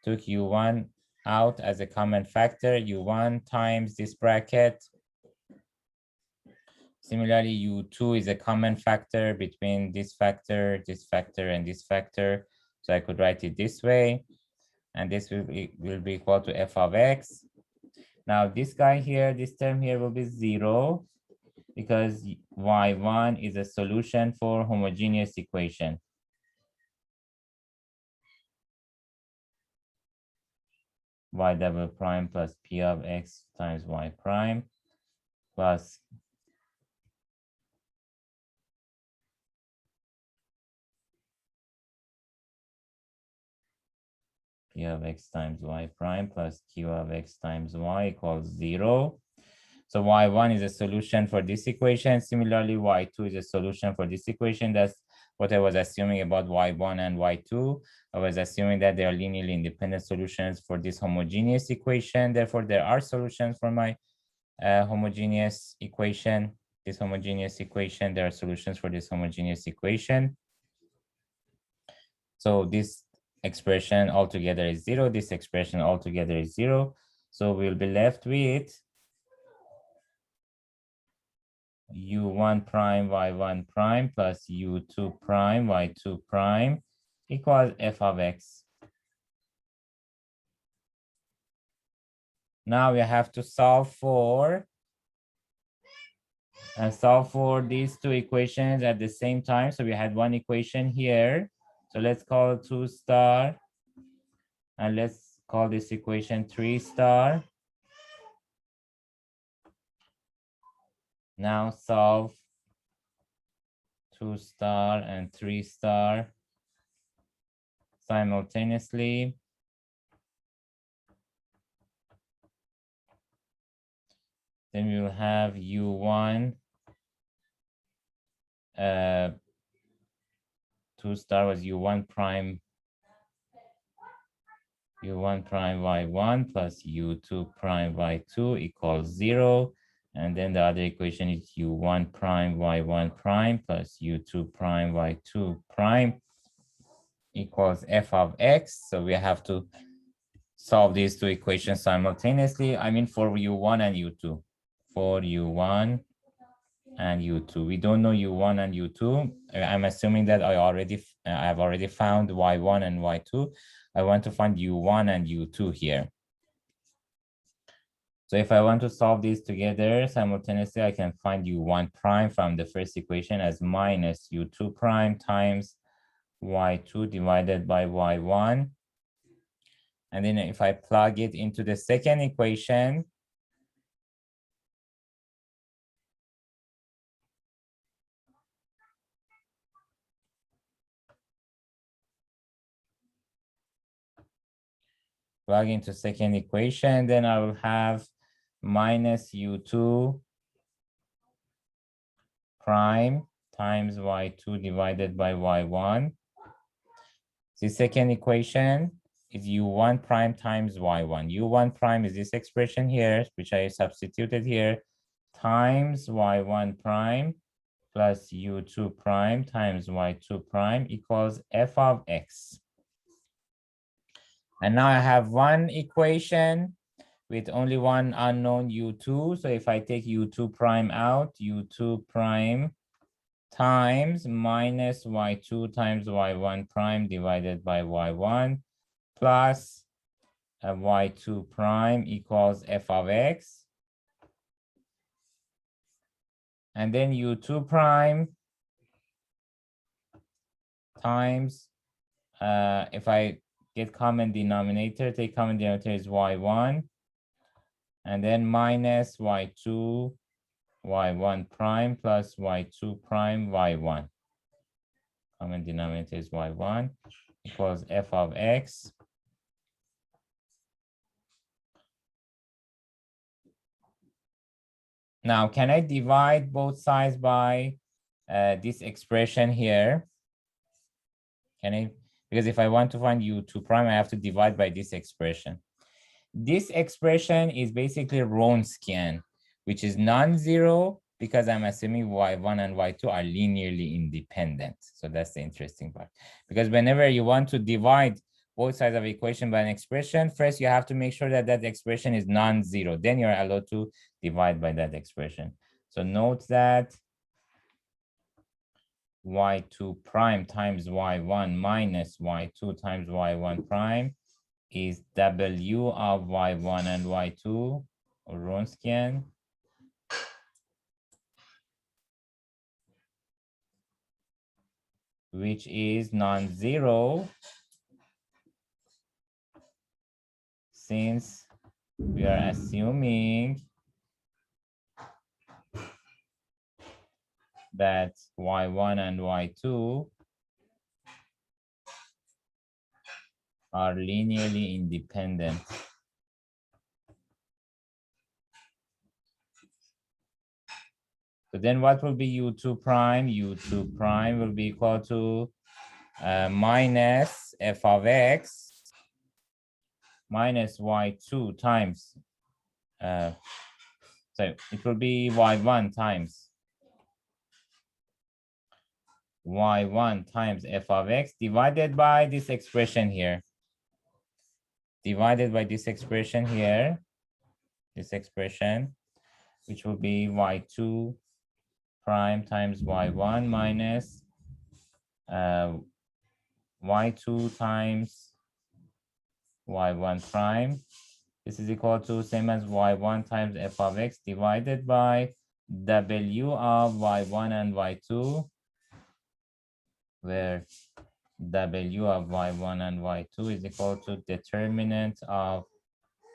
took u1 out as a common factor, u1 times this bracket. Similarly, u2 is a common factor between this factor, and this factor. So I could write it this way, and this will be equal to f of x. Now this guy here, this term here will be 0 because y1 is a solution for homogeneous equation. Y double prime plus p of x times y prime plus p of x times y prime plus q of x times y equals 0. So y1 is a solution for this equation. Similarly, y2 is a solution for this equation. That's what I was assuming about y1 and y2. I was assuming that they are linearly independent solutions for this homogeneous equation. Therefore, there are solutions for my homogeneous equation. This homogeneous equation, there are solutions for this homogeneous equation. So this expression altogether is 0. This expression altogether is 0. So we'll be left with u1 prime y1 prime plus u2 prime y2 prime equals f of x. Now we have to solve for these two equations at the same time. So we had one equation here. So let's call it 2 star, and let's call this equation 3 star. Now solve 2 star and 3 star simultaneously. Then we will have u1 2 star was u1 prime y1 plus u2 prime y2 equals 0. And then the other equation is u1 prime y1 prime plus u2 prime y2 prime equals f of x. So we have to solve these two equations simultaneously. I mean for u1 and u2. For u1 and u2. We don't know u1 and u2. I'm assuming that I have already found y1 and y2. I want to find u1 and u2 here. So if I want to solve these together simultaneously, I can find u1 prime from the first equation as minus u2 prime times y2 divided by y1. And then if I plug it into the second equation, plug into second equation, then I will have minus u2 prime times y2 divided by y1. The second equation is u1 prime times y1. u1 prime is this expression here, which I substituted here, times y1 prime plus u2 prime times y2 prime equals f of x. And now I have one equation with only one unknown u2. So if I take u2 prime out, u2 prime times minus y2 times y1 prime divided by y1 plus y2 prime equals f of x. And then u2 prime times, if I get common denominator, take common denominator is y1, and then minus y2 y1 prime plus y2 prime y1. Common denominator is y1 equals f of x. Now, can I divide both sides by this expression here? Can I? Because if I want to find u2 prime, I have to divide by this expression. This expression is basically Wronskian, which is non-zero because I'm assuming y1 and y2 are linearly independent. So that's the interesting part. Because whenever you want to divide both sides of the equation by an expression, first you have to make sure that that expression is non-zero. Then you're allowed to divide by that expression. So note that y2 prime times y1 minus y2 times y1 prime is W of y1 and y2, or Wronskian. Which is non-zero since we are assuming that y1 and y2 are linearly independent. So then what will be u2 prime? u2 prime will be equal to minus f of x minus y2 times, so it will be y1 times y1 times f of x divided by this expression here. Divided by this expression here, this expression, which will be y2 prime times y1 minus y2 times y1 prime. This is equal to same as y1 times f of x divided by w of y1 and y2, where w of y1 and y2 is equal to determinant of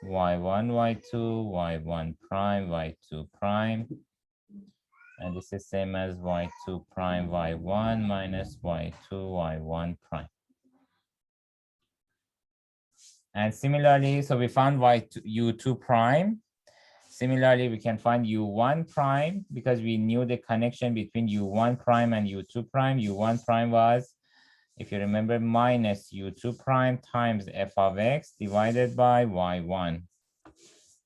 y1, y2, y1 prime, y2 prime. And this is same as y2 prime, y1 minus y2, y1 prime. And similarly, so we found u2 prime. Similarly, we can find u1 prime because we knew the connection between u1 prime and u2 prime. u1 prime was, if you remember, minus u2 prime times f of x divided by y1.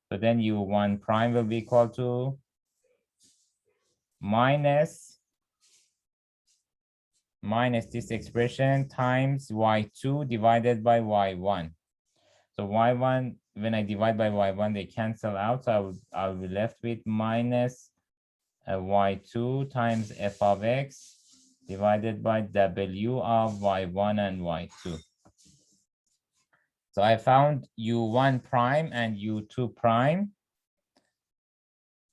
So then u1 prime will be equal to minus this expression times y2 divided by y1. So y1, when I divide by y1, they cancel out. So I'll be left with minus y2 times f of x divided by w of y1 and y2. So I found u1 prime and u2 prime.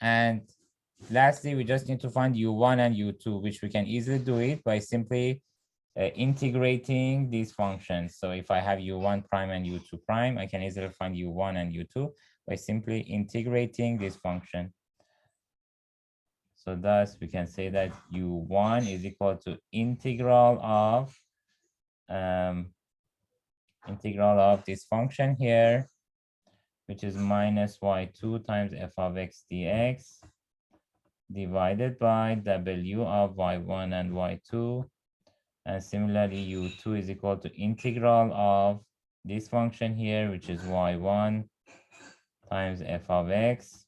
And lastly, we just need to find u1 and u2, which we can easily do it by simply integrating these functions. So if I have u1 prime and u2 prime, I can easily find u1 and u2 by simply integrating this function. So thus we can say that u1 is equal to integral of integral of this function here, which is minus y2 times f of x dx divided by w of y1 and y2. And similarly, u2 is equal to integral of this function here, which is y1 times f of x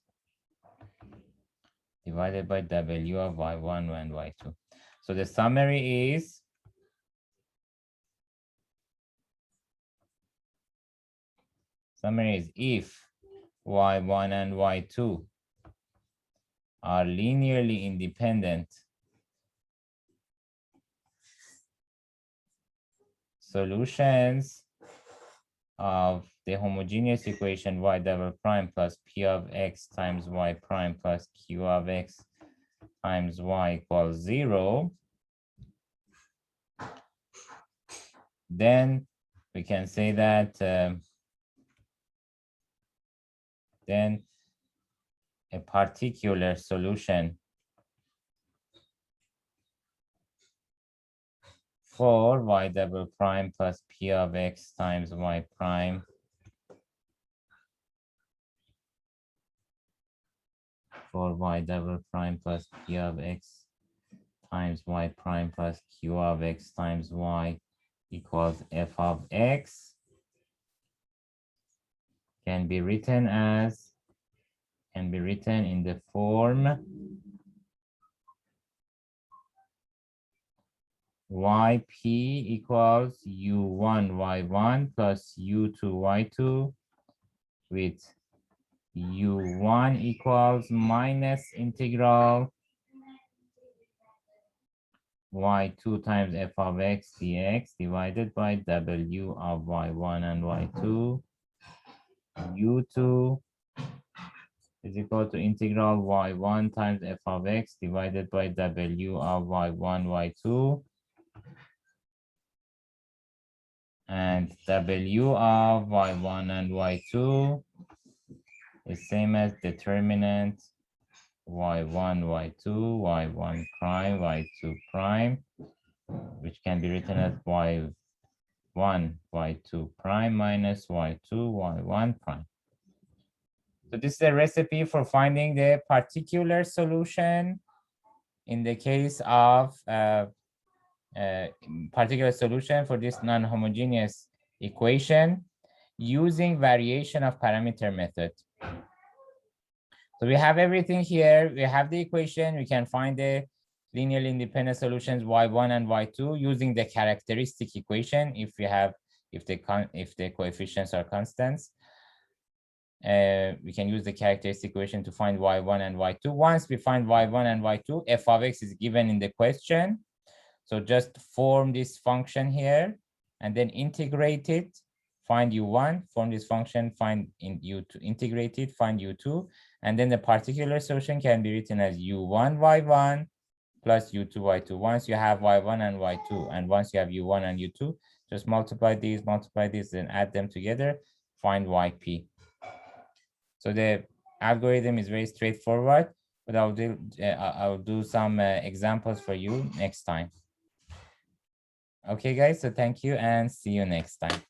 divided by w of y1 and y2. So the summary is if y1 and y2 are linearly independent solutions of the homogeneous equation y double prime plus p of x times y prime plus q of x times y equals 0, then we can say that then a particular solution for y double prime plus p of x times y prime for y double prime plus p of x times y prime plus q of x times y equals f of x can be written in the form yp equals u1 y1 plus u2 y2 with u1 equals minus integral y2 times f of x dx divided by w of y1 and y2. u2 is equal to integral y1 times f of x divided by w of y1, y2. And w of y1 and y2 is same as determinant y1, y2, y1 prime, y2 prime, which can be written as y1, y2 prime minus y2, y1 prime. So this is a recipe for finding the particular solution in the case of particular solution for this non-homogeneous equation using variation of parameter method. So we have everything here. We have the equation. We can find the linearly independent solutions y1 and y2 using the characteristic equation if the coefficients are constants. We can use the characteristic equation to find y1 and y2. Once we find y1 and y2, f of x is given in the question. So just form this function here and then integrate it, find u1, form this function, find in u2, integrate it, find u2, and then the particular solution can be written as u1 y1 plus u2 y2. Once you have y1 and y2, and once you have u1 and u2, just multiply these, and add them together, find yp. So the algorithm is very straightforward, but I'll do some examples for you next time. Okay, guys, so thank you and see you next time.